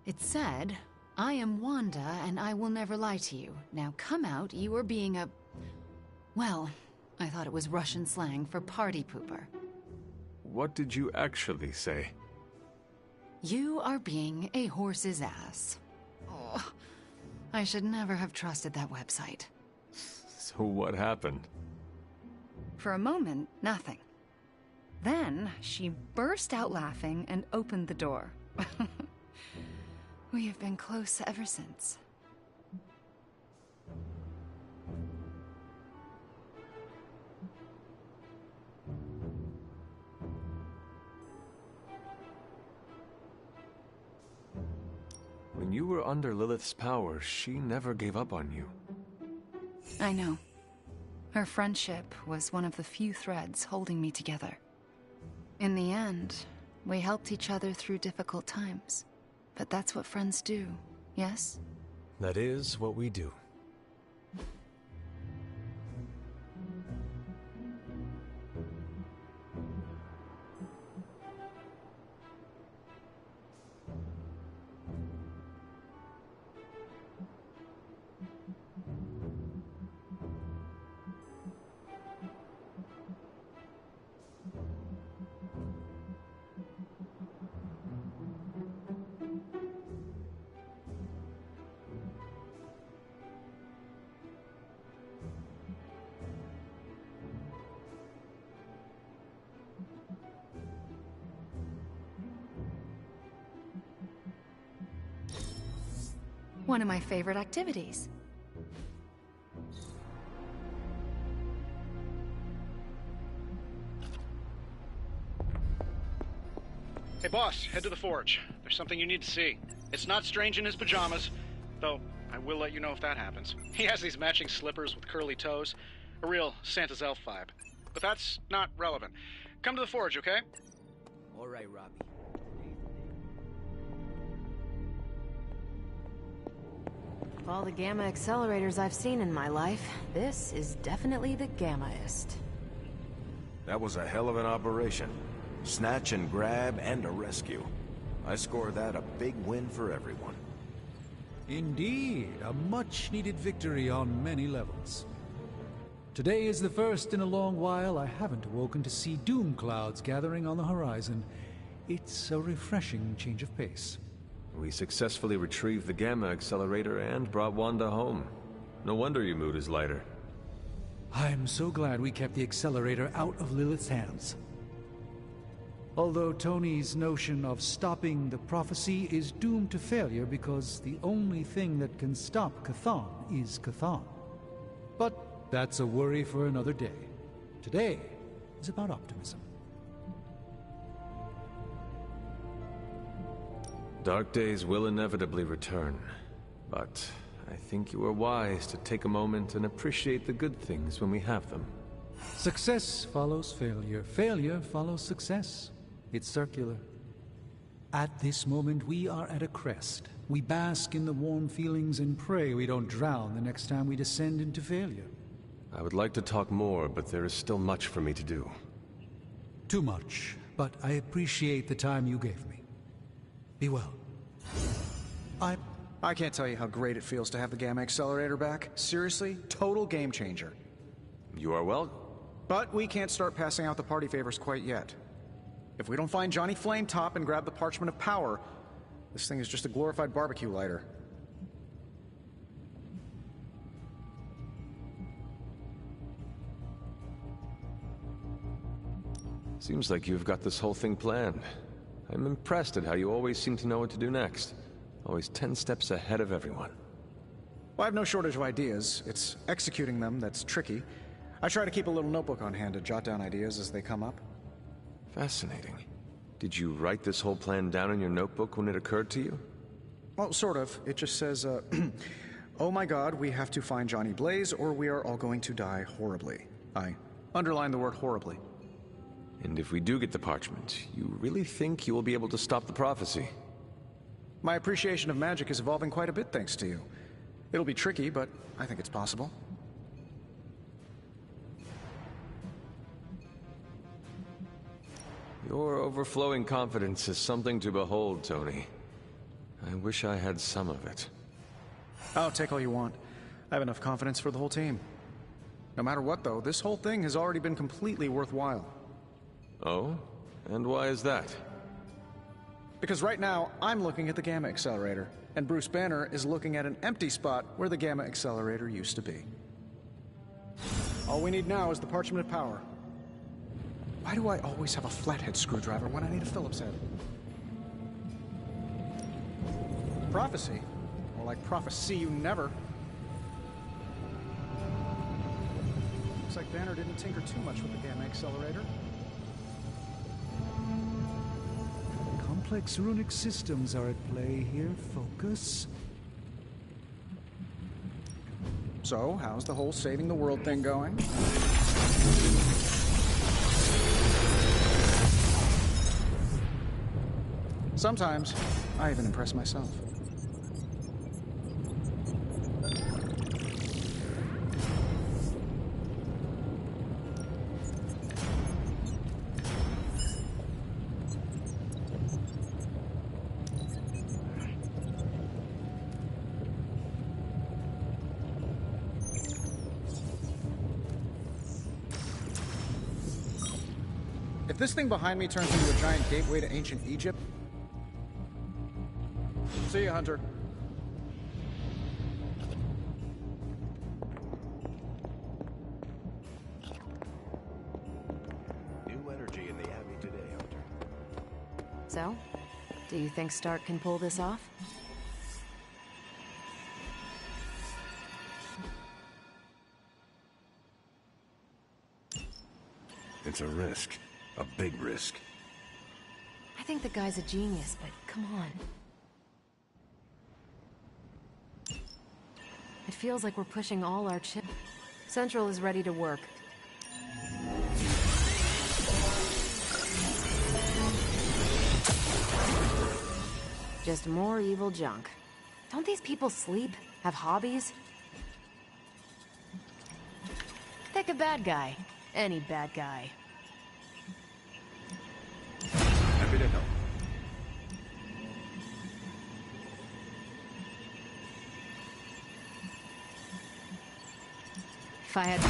It said, "I am Wanda, and I will never lie to you. Now come out, you are being a..." Well, I thought it was Russian slang for party pooper. What did you actually say? You are being a horse's ass. Oh, I should never have trusted that website. So what happened? For a moment, nothing. Then, she burst out laughing and opened the door. We have been close ever since. When you were under Lilith's power, she never gave up on you. I know. Her friendship was one of the few threads holding me together. In the end, we helped each other through difficult times. But that's what friends do, yes? That is what we do. One of my favorite activities. Hey boss, head to the forge. There's something you need to see. It's not Strange in his pajamas, though I will let you know if that happens. He has these matching slippers with curly toes. A real Santa's elf vibe. But that's not relevant. Come to the forge, okay? All right, Robbie. Of all the gamma accelerators I've seen in my life, this is definitely the gammaest. That was a hell of an operation. Snatch and grab and a rescue. I score that a big win for everyone. Indeed, a much-needed victory on many levels. Today is the first in a long while I haven't awoken to see doom clouds gathering on the horizon. It's a refreshing change of pace. We successfully retrieved the Gamma Accelerator and brought Wanda home. No wonder your mood is lighter. I'm so glad we kept the accelerator out of Lilith's hands. Although Tony's notion of stopping the prophecy is doomed to failure because the only thing that can stop Chthon is Chthon. But that's a worry for another day. Today is about optimism. Dark days will inevitably return, but I think you are wise to take a moment and appreciate the good things when we have them. Success follows failure. Failure follows success. It's circular. At this moment, we are at a crest. We bask in the warm feelings and pray we don't drown the next time we descend into failure. I would like to talk more, but there is still much for me to do. Too much, but I appreciate the time you gave me. Be well. I can't tell you how great it feels to have the Gamma Accelerator back. Seriously, total game changer. You are well. But we can't start passing out the party favors quite yet. If we don't find Johnny Flametop and grab the Parchment of Power, this thing is just a glorified barbecue lighter. Seems like you've got this whole thing planned. I'm impressed at how you always seem to know what to do next. Always 10 steps ahead of everyone. Well, I have no shortage of ideas. It's executing them that's tricky. I try to keep a little notebook on hand to jot down ideas as they come up. Fascinating. Did you write this whole plan down in your notebook when it occurred to you? Well, sort of. It just says, oh my god, we have to find Johnny Blaze or we are all going to die horribly. I underline the word horribly. And if we do get the parchment, you really think you will be able to stop the prophecy? My appreciation of magic is evolving quite a bit thanks to you. It'll be tricky, but I think it's possible. Your overflowing confidence is something to behold, Tony. I wish I had some of it. Oh, take all you want. I have enough confidence for the whole team. No matter what, though, this whole thing has already been completely worthwhile. Oh? And why is that? Because right now, I'm looking at the Gamma Accelerator, and Bruce Banner is looking at an empty spot where the Gamma Accelerator used to be. All we need now is the Parchment of Power. Why do I always have a flathead screwdriver when I need a Phillips head? Prophecy? More like prophecy you never. Looks like Banner didn't tinker too much with the Gamma Accelerator. Complex runic systems are at play here. Focus. So, how's the whole saving the world thing going? Sometimes, I even impress myself. If this thing behind me turns into a giant gateway to ancient Egypt... See ya, Hunter. New energy in the Abbey today, Hunter. So, do you think Stark can pull this off? It's a risk. A big risk. I think the guy's a genius, but come on. It feels like we're pushing all our chips. Central is ready to work. Just more evil junk. Don't these people sleep? Have hobbies? Pick a bad guy. Any bad guy. Happy to help. If I had...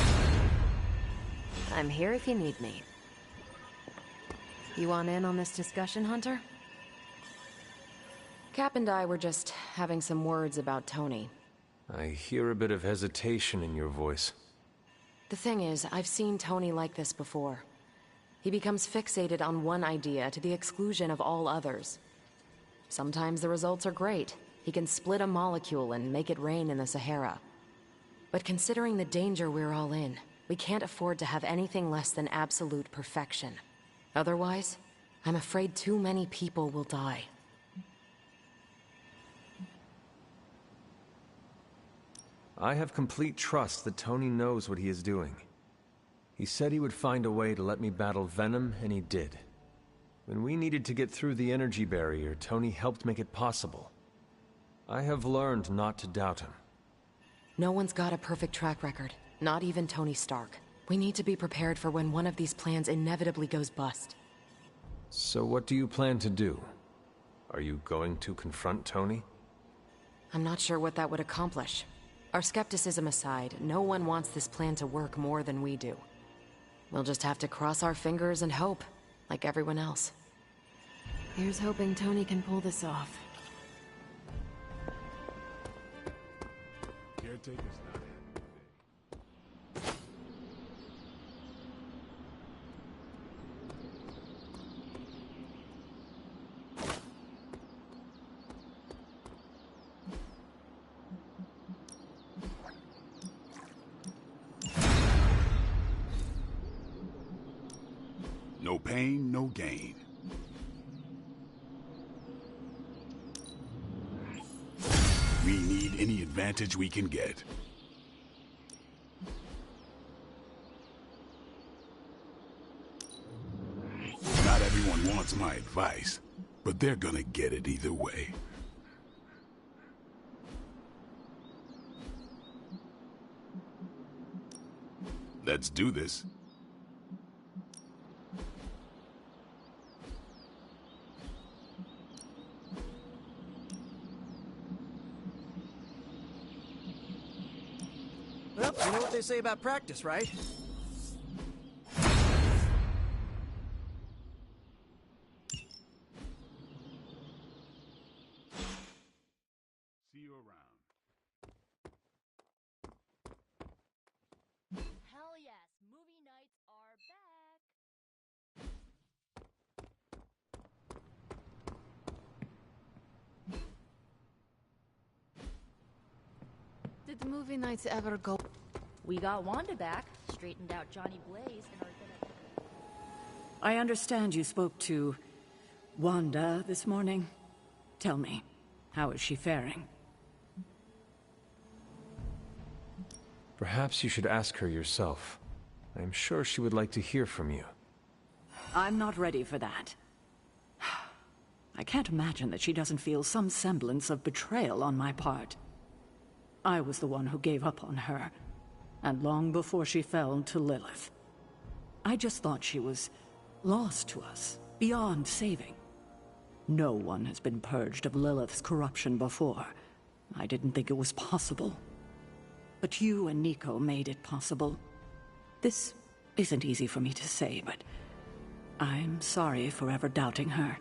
I'm here if you need me. You want in on this discussion, Hunter? Cap and I were just having some words about Tony. I hear a bit of hesitation in your voice. The thing is, I've seen Tony like this before. He becomes fixated on one idea to the exclusion of all others. Sometimes the results are great. He can split a molecule and make it rain in the Sahara. But considering the danger we're all in, we can't afford to have anything less than absolute perfection. Otherwise, I'm afraid too many people will die. I have complete trust that Tony knows what he is doing. He said he would find a way to let me battle Venom, and he did. When we needed to get through the energy barrier, Tony helped make it possible. I have learned not to doubt him. No one's got a perfect track record, not even Tony Stark. We need to be prepared for when one of these plans inevitably goes bust. So what do you plan to do? Are you going to confront Tony? I'm not sure what that would accomplish. Our skepticism aside, no one wants this plan to work more than we do. We'll just have to cross our fingers and hope, like everyone else. Here's hoping Tony can pull this off. Caretaker's not happy. No pain, no gain. We need any advantage we can get. Not everyone wants my advice, but they're gonna get it either way. Let's do this. Well, you know what they say about practice, right? See you around. Hell yes, movie nights are back. Did the movie nights ever go? We got Wanda back, straightened out Johnny Blaze, and are gonna... I understand you spoke to Wanda this morning. Tell me, how is she faring? Perhaps you should ask her yourself. I'm sure she would like to hear from you. I'm not ready for that. I can't imagine that she doesn't feel some semblance of betrayal on my part. I was the one who gave up on her, and long before she fell to Lilith. I just thought she was lost to us, beyond saving. No one has been purged of Lilith's corruption before. I didn't think it was possible. But you and Nico made it possible. This isn't easy for me to say, but I'm sorry for ever doubting her.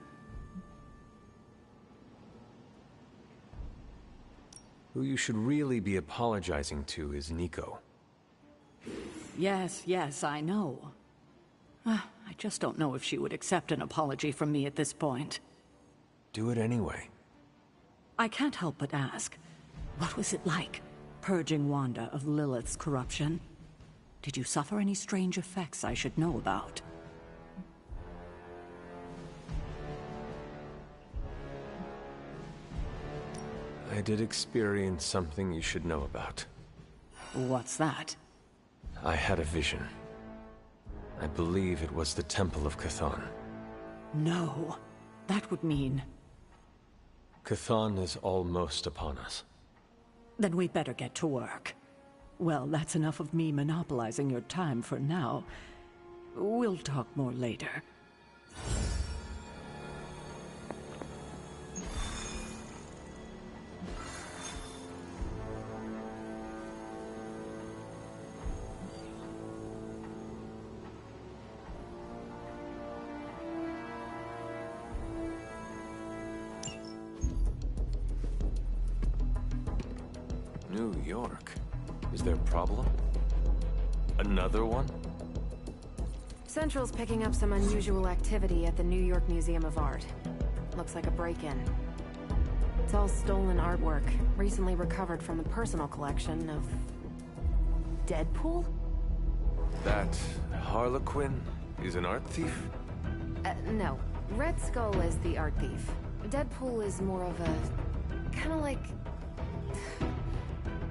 Who you should really be apologizing to is Nico. Yes, I know. I just don't know if she would accept an apology from me at this point. Do it anyway. I can't help but ask, what was it like, purging Wanda of Lilith's corruption? Did you suffer any strange effects I should know about? I did experience something you should know about. What's that? I had a vision. I believe it was the Temple of Chthon. No. That would mean... Chthon is almost upon us. Then we better get to work. Well, that's enough of me monopolizing your time for now. We'll talk more later. New York? Is there a problem? Another one? Central's picking up some unusual activity at the New York Museum of Art. Looks like a break-in. It's all stolen artwork, recently recovered from the personal collection of... Deadpool? That Harlequin is an art thief? No. Red Skull is the art thief. Deadpool is more of a... kinda like...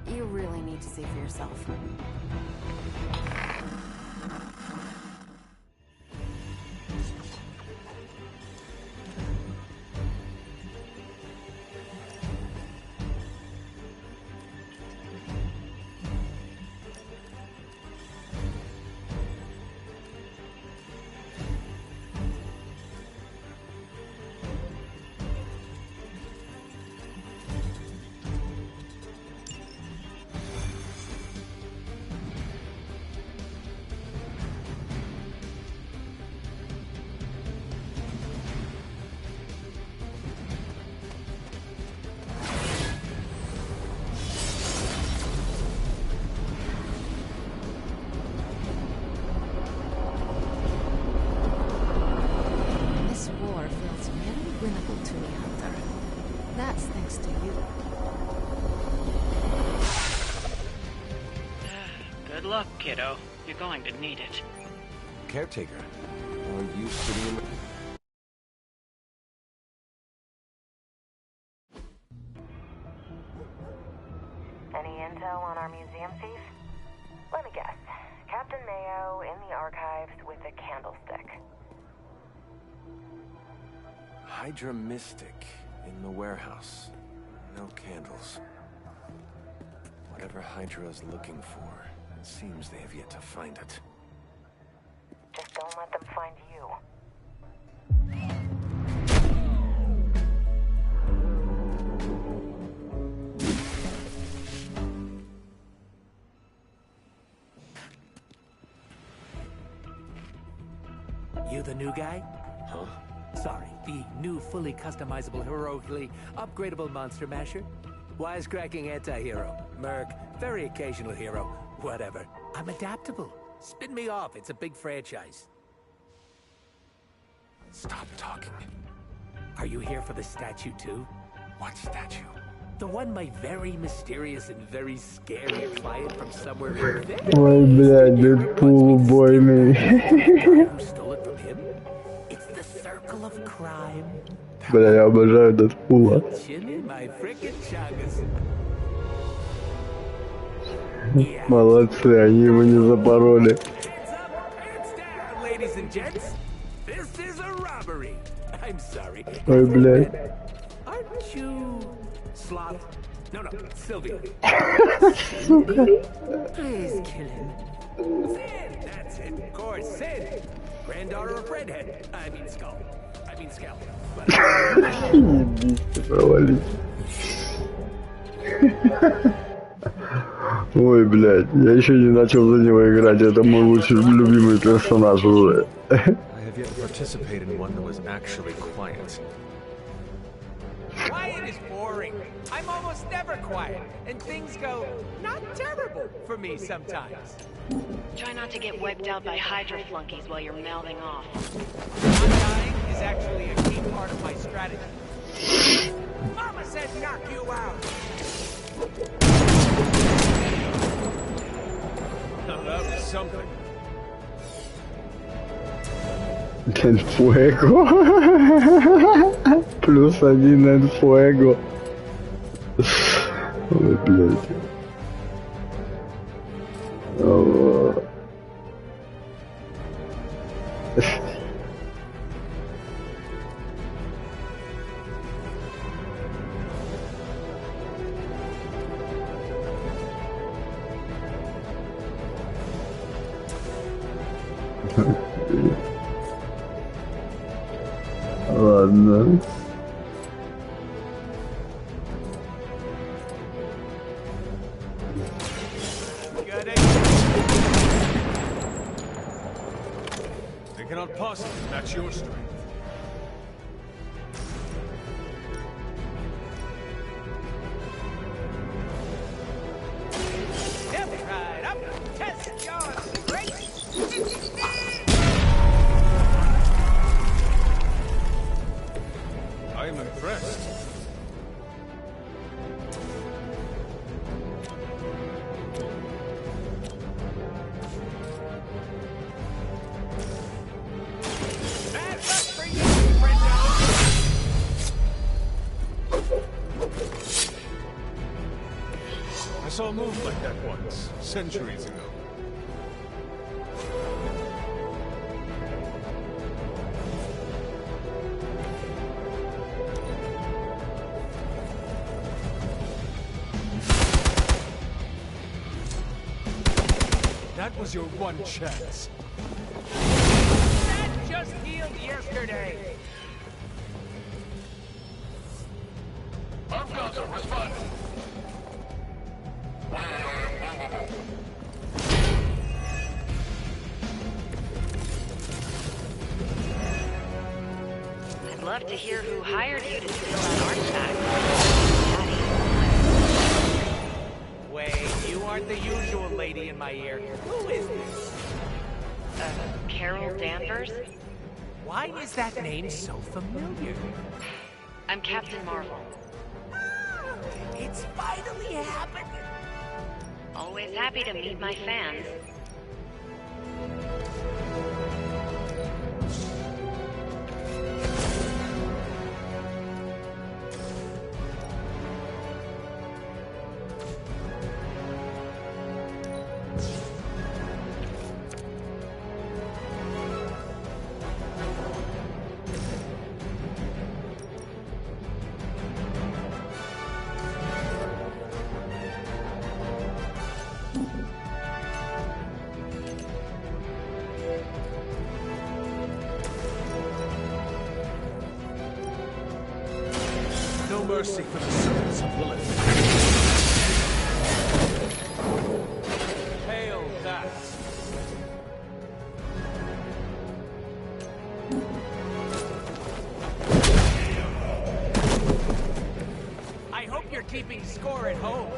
You really need to see for yourself. Good luck, kiddo. You're going to need it. Caretaker, are you sitting in the... Any intel on our museum thief? Let me guess. Captain Mayo in the archives with a candlestick. Hydra Mystic in the warehouse. No candles. Whatever Hydra is looking for, it seems they have yet to find it. Just don't let them find you. You the new guy? Huh? Sorry, the new fully customizable, heroically upgradable monster masher? Wisecracking anti-hero. Merc, very occasional hero. Whatever. I'm adaptable. Spin me off, it's a big franchise. Stop talking. Are you here for the statue too? What statue? The one my very mysterious and very scary client from somewhere in there. Ой, блядь, Дэдпул убойный. Who stole it from him? It's the circle of crime. Бля, я обожаю Дэдпула. My frickin' chungus. Молодцы, они его не запороли. Ladies and gents, this is a robbery. I'm sorry. Ой, блядь. Aren't you Sloth? No, Sylvia. Сука. Please kill him. Sin, that's it. Of course, Sin. Granddaughter of Redhead. I mean Skull. I mean Scalp. Ебись ты, провались. Ой, блядь, я еще не начал за него играть, это мой лучший любимый персонаж уже. I have yet to participate in one that was actually quiet. Quiet is boring. I'm almost never quiet, and things go not terrible for me sometimes. Try not to get wiped out by Hydra flunkies while you're mouthing off. Not dying is actually a key part of my strategy. Mama said knock you out. Oh, that was something. En fuego. +1 en fuego. Ой, блядь. О. Ладно. They cannot possibly match your strength. Step right up, test your strength. I am impressed. I saw a move like that once, centuries ago. That was your one chance. That just healed yesterday. Unfilter, respond. We are immovable. I'd love to hear who hired you to steal that artifact. Wait, you aren't the usual lady in my ear. Who is this? Carol Danvers? Why is that name so familiar? I'm Captain Marvel. It's finally happened. Always happy to meet my fans. No mercy for the servants of Lilith. Hail that! I hope you're keeping score at home.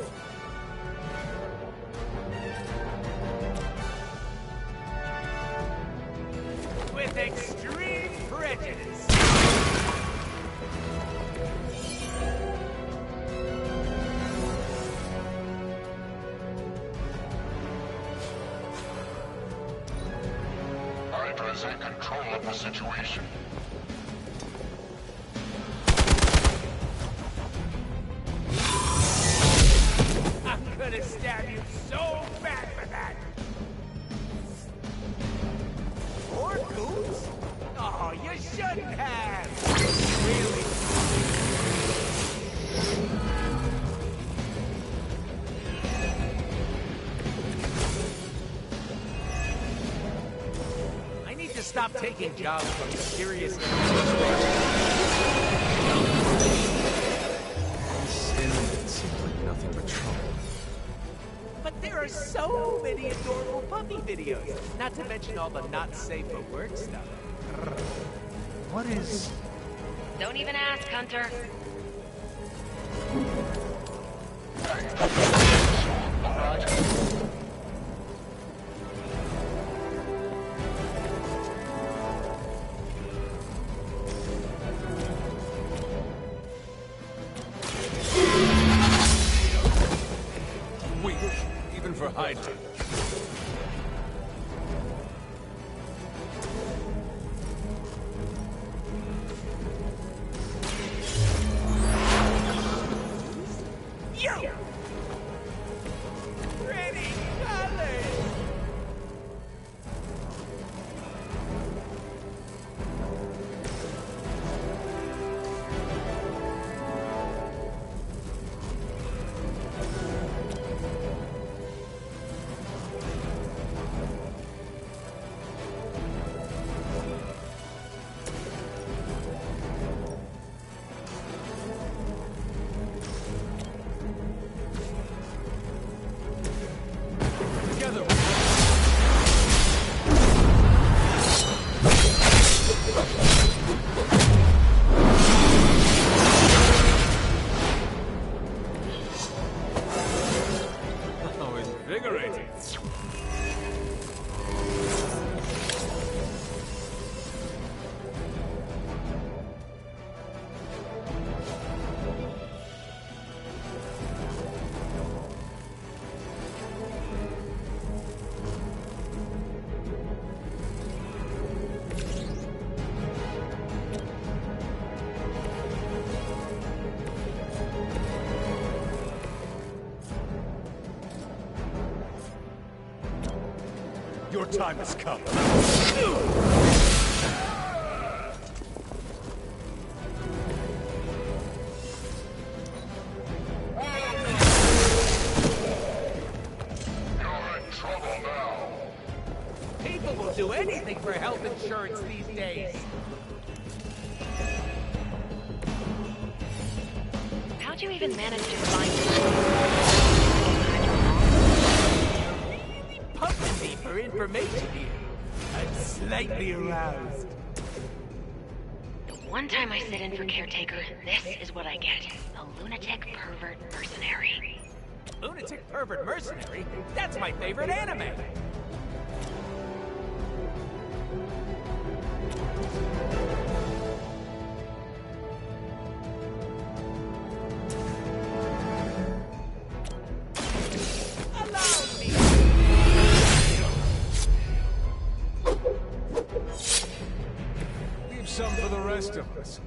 With extreme prejudice. Hydra is in control of the situation. I'm gonna stab you so bad for that. More goose? Oh, you shouldn't have. Really? I need to stop taking jobs from serious. Sin it seems like nothing but trouble. But there are so many adorable puppy videos, not to mention all the not safe for work stuff. What is... Don't even ask, Hunter. Weak, even for Hydra. Your time has come. People will do anything for health insurance these days. How'd you even manage to find Pumping me for information here. I'm slightly aroused. One time I sit in for caretaker, this is what I get. A lunatic pervert mercenary. Lunatic pervert mercenary? That's my favorite anime. Leave some for the rest of us.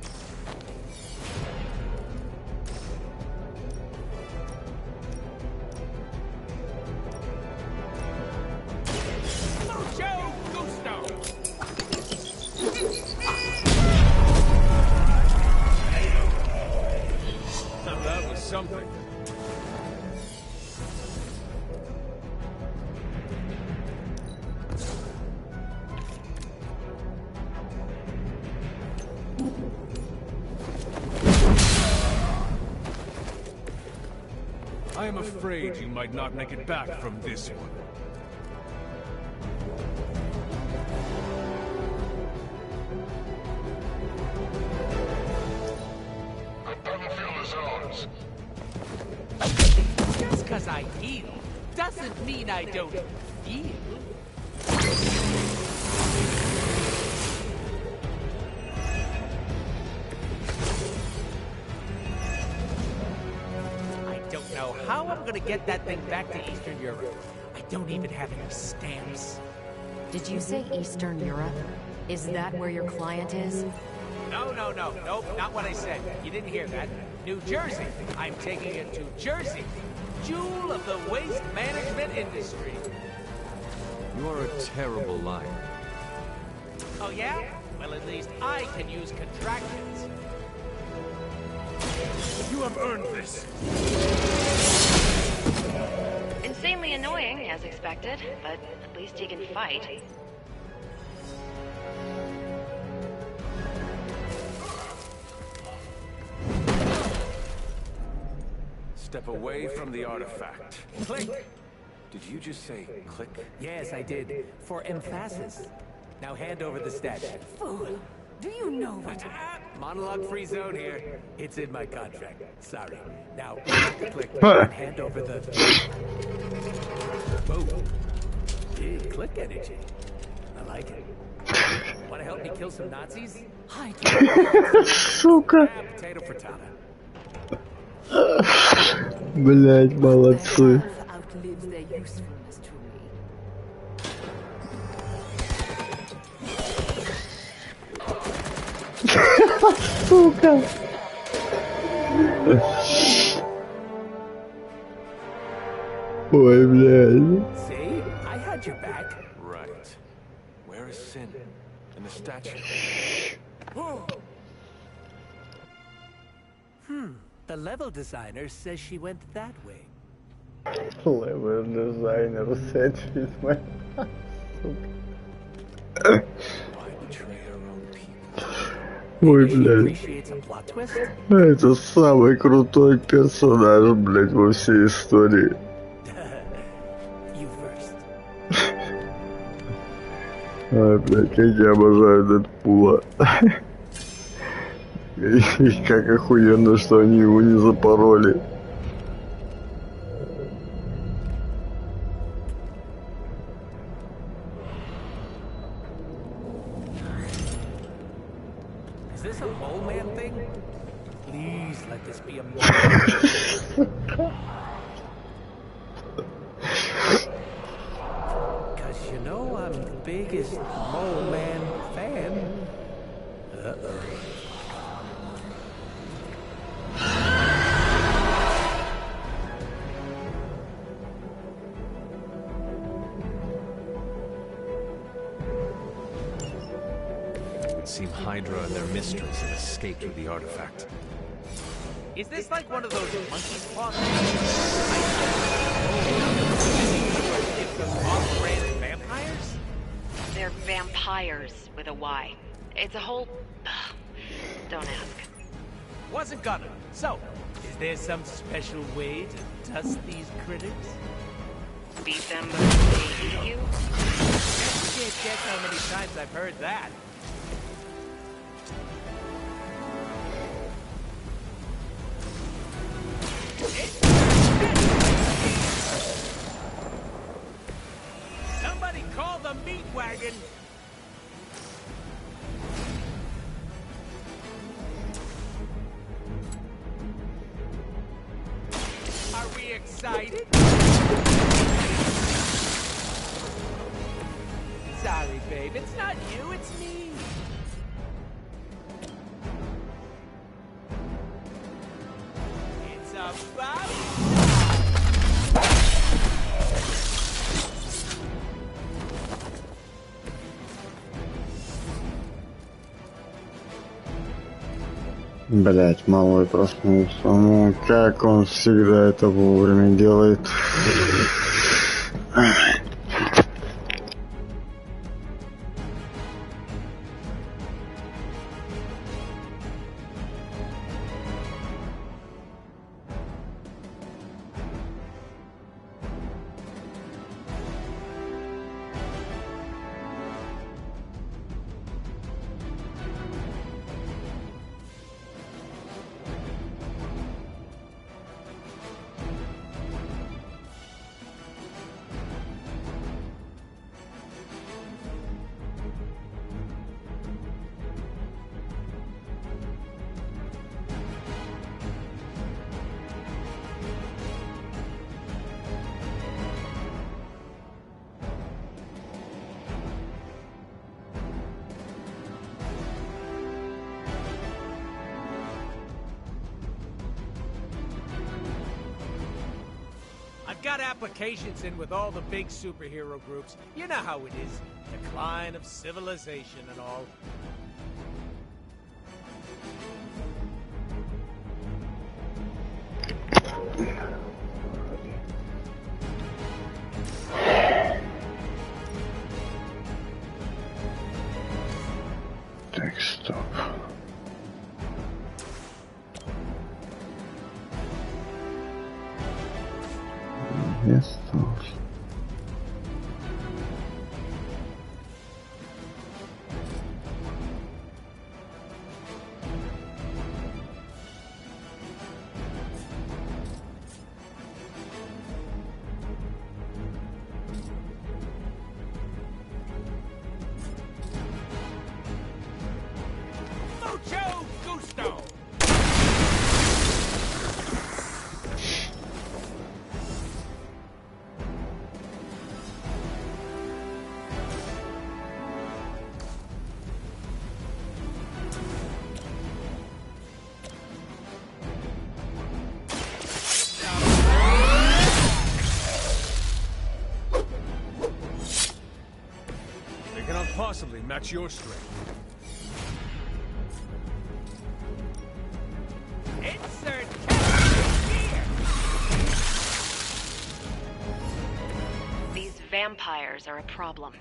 Mucho gusto. Now that was something. I am afraid you might not make it back from this one. The battlefield is ours. Just because I heal doesn't mean I don't feel. I don't know how I'm gonna get that thing back to Eastern Europe. I don't even have any stamps. Did you say Eastern Europe? Is that where your client is? No, nope, not what I said. You didn't hear that. New Jersey. I'm taking it to Jersey. Jewel of the waste management industry. You are a terrible liar. Oh yeah? Well, at least I can use contractions. You have earned this. Insanely annoying, as expected, but at least you can fight. Step away from the artifact. Click! Did you just say click? Yes, I did. For emphasis. Now hand over the statue. Fool. Do you know what? Monologue-free zone here. It's in my contract. Sorry. Now, click and hand over the... Boom. Big click energy. I like it. Want to help me kill some Nazis? Hi. Сука. Potato frittata. Блять, молодцы. Outlives their usefulness to me. Сука. Ой, блядь. See? I had your back. Right. Where is Sin? And the statue? The level designer says she went that way. Level designer set with my... Why betray her own people? Ой, блядь. Appreciates a plot twist? Это самый крутой персонаж, блядь, во всей истории. You first. Ай, блядь, как я обожаю Дэдпула. И как охуенно, что они его не запороли. Is this a mole man thing? Please let this be a mole. Cause you know I'm the biggest mole man fan. Uh-oh. Hydra and their mistress and escaped with the artifact. Is this like one of those monkey claw off-brand vampires? They're vampires with a Y. It's a whole... Don't ask. Wasn't gonna. So, is there some special way to dust these critters? Beat them before they eat you? You can't guess how many times I've heard that. Somebody call the meat wagon! Are we excited? Sorry, babe. It's not you, it's me. It's about... Блять, малой проснулся. Ну, как он всегда это вовремя делает. Got applications in with all the big superhero groups. You know how it is. Decline of civilization and all. Так, стоп. Yes, Mucho gusto! They cannot possibly match your strength. Insert These vampires are a problem.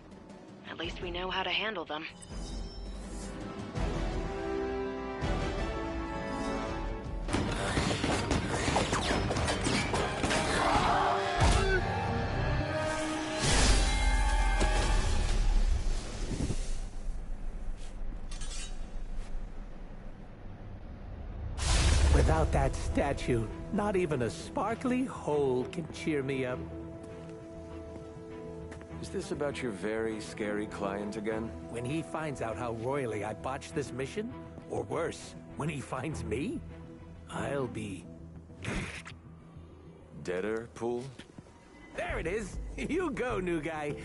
At least we know how to handle them. Without that statue, not even a sparkly hole can cheer me up. Is this about your very scary client again? When he finds out how royally I botched this mission, or worse, when he finds me, I'll be... Deader pool? There it is! You go, new guy!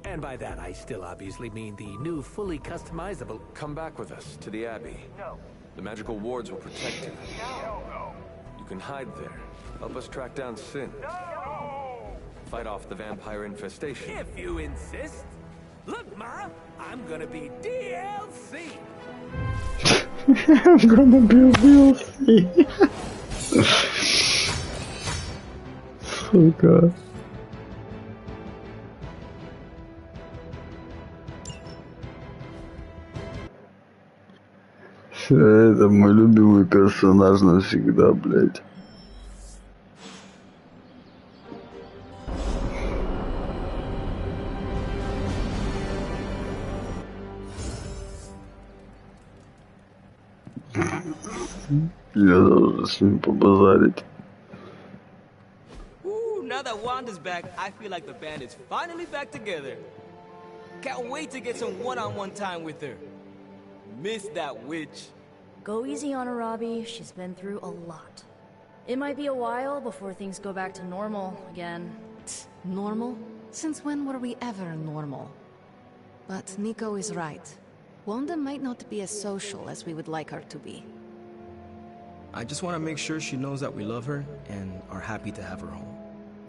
And by that, I still obviously mean the new, fully customizable... Come back with us to the Abbey. No. The magical wards will protect you. No. You can hide there. Help us track down Sin. No! Fight off the vampire infestation. If you insist. Look, Ma, I'm gonna be DLC. I'm gonna be a DLC. Сука. Это мой любимый персонаж навсегда, блядь. Я должен с ним побазарить. Ooh, now that Wanda's back, I feel like the band is finally back together. Can't wait to get some one-on-one time with her. Miss that witch. Go easy on her, Robbie. She's been through a lot. It might be a while before things go back to normal again. Normal? Since when were we ever normal? But Nico is right. Wanda might not be as social as we would like her to be. I just want to make sure she knows that we love her and are happy to have her home.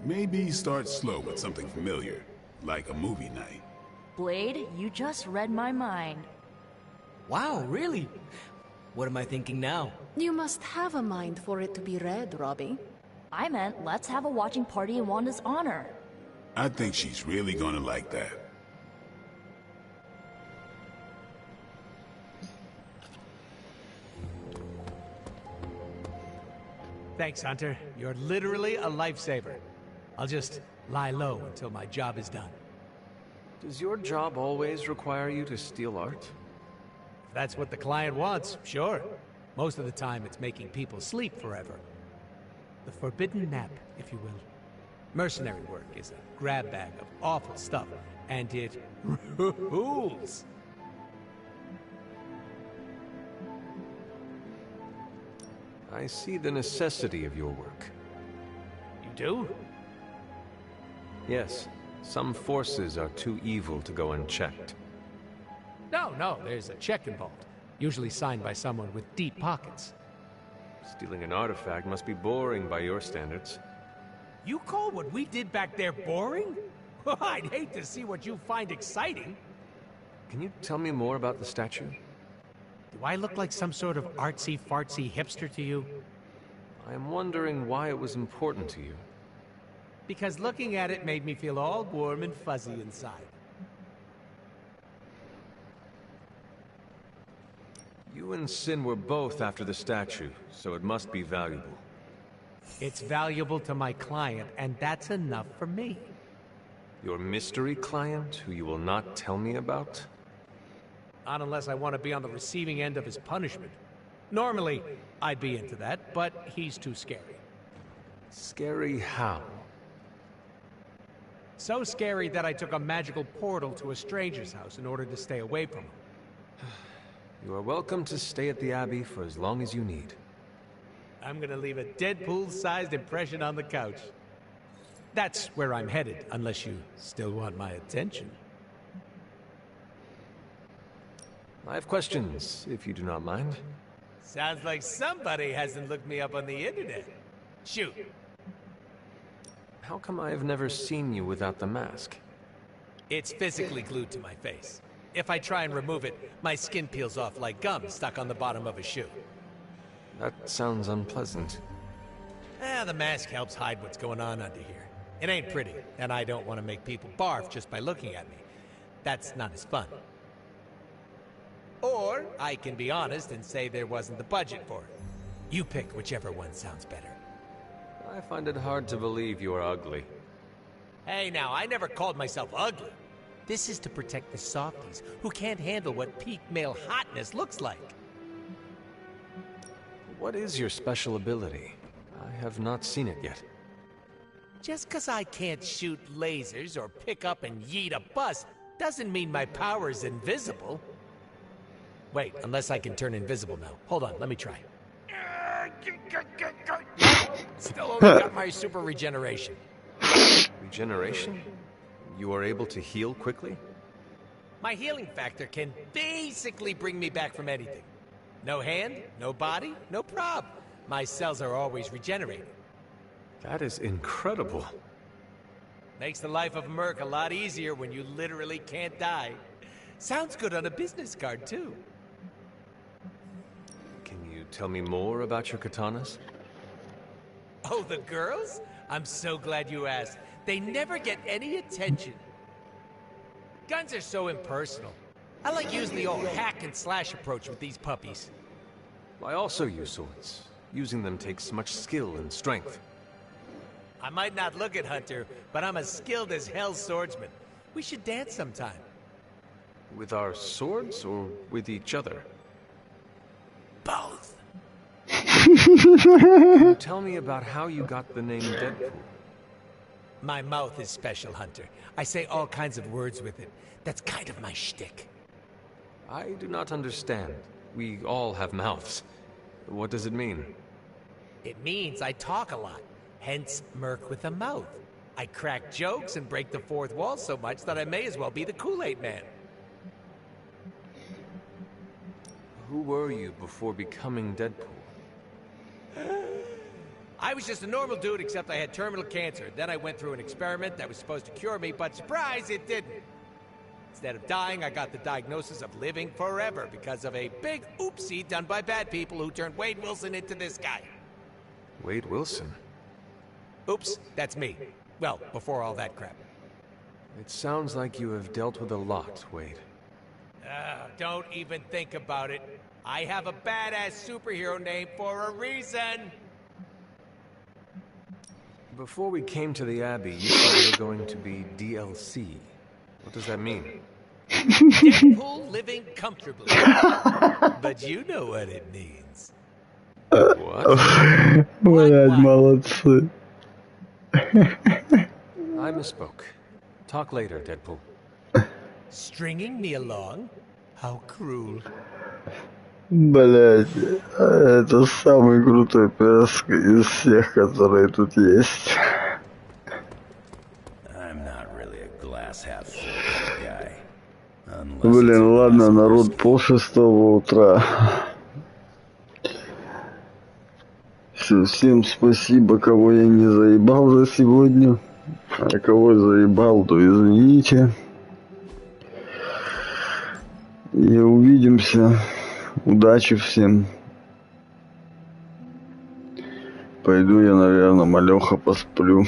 Maybe start slow with something familiar, like a movie night. Blade, you just read my mind. Wow, really? What am I thinking now? You must have a mind for it to be read, Robbie. I meant let's have a watching party in Wanda's honor. I think she's really gonna like that. Thanks, Hunter. You're literally a lifesaver. I'll just lie low until my job is done. Does your job always require you to steal art? If that's what the client wants, sure. Most of the time, it's making people sleep forever. The forbidden nap, if you will. Mercenary work is a grab bag of awful stuff, and it rules. I see the necessity of your work. You do? Yes. Some forces are too evil to go unchecked. No, there's a check involved. Usually signed by someone with deep pockets. Stealing an artifact must be boring by your standards. You call what we did back there boring? I'd hate to see what you find exciting. Can you tell me more about the statue? Do I look like some sort of artsy-fartsy hipster to you? I am wondering why it was important to you. Because looking at it made me feel all warm and fuzzy inside. You and Sin were both after the statue, so it must be valuable. It's valuable to my client, and that's enough for me. Your mystery client, who you will not tell me about? Not unless I want to be on the receiving end of his punishment. Normally, I'd be into that, but he's too scary. Scary how? So scary that I took a magical portal to a stranger's house in order to stay away from him. You are welcome to stay at the Abbey for as long as you need. I'm gonna leave a Deadpool-sized impression on the couch. That's where I'm headed, unless you still want my attention. I have questions, if you do not mind. Sounds like somebody hasn't looked me up on the internet. Shoot. How come I have never seen you without the mask? It's physically glued to my face. If I try and remove it, my skin peels off like gum stuck on the bottom of a shoe. That sounds unpleasant. The mask helps hide what's going on under here. It ain't pretty, and I don't want to make people barf just by looking at me. That's not as fun. Or I can be honest and say there wasn't the budget for it. You pick whichever one sounds better. I find it hard to believe you are ugly. Hey now, I never called myself ugly. This is to protect the softies who can't handle what peak male hotness looks like. What is your special ability? I have not seen it yet. Just 'cause I can't shoot lasers or pick up and yeet a bus doesn't mean my power's invisible. Wait, unless I can turn invisible now. Hold on, let me try. Still only got my super regeneration. Regeneration? You are able to heal quickly? My healing factor can basically bring me back from anything. No hand, no body, no prob. My cells are always regenerating. That is incredible. Makes the life of Merc a lot easier when you literally can't die. Sounds good on a business card, too. Can you tell me more about your katanas? Oh, the girls? I'm so glad you asked. They never get any attention. Guns are so impersonal. I like using the old hack and slash approach with these puppies. I also use swords. Using them takes much skill and strength. I might not look it, Hunter, but I'm as skilled as hell's swordsman. We should dance sometime. With our swords or with each other? Both. Can you tell me about how you got the name Deadpool? My mouth is special, Hunter. I say all kinds of words with it. That's kind of my shtick. I do not understand. We all have mouths. What does it mean? It means I talk a lot. Hence, Merc with a mouth. I crack jokes and break the fourth wall so much that I may as well be the Kool-Aid Man. Who were you before becoming Deadpool? I was just a normal dude, except I had terminal cancer. Then I went through an experiment that was supposed to cure me, but surprise, it didn't. Instead of dying, I got the diagnosis of living forever because of a big oopsie done by bad people who turned Wade Wilson into this guy. Wade Wilson? Oops, that's me. Well, before all that crap. It sounds like you have dealt with a lot, Wade. Don't even think about it. I have a badass superhero name for a reason. Before we came to the Abbey, you said you were going to be DLC. What does that mean? Deadpool living comfortably. But you know what it means. What? Блядь, молодцы. I misspoke. Talk later, Deadpool. Stringing me along? How cruel. Блядь, это самый крутой песк из всех, которые тут есть. I'm not really a glass half full guy. Блин, ладно, народ, 5:30 утра. Всем спасибо, кого я не заебал за сегодня. А кого заебал, то извините. И увидимся. Удачи всем. Пойду я, наверное, малёха посплю.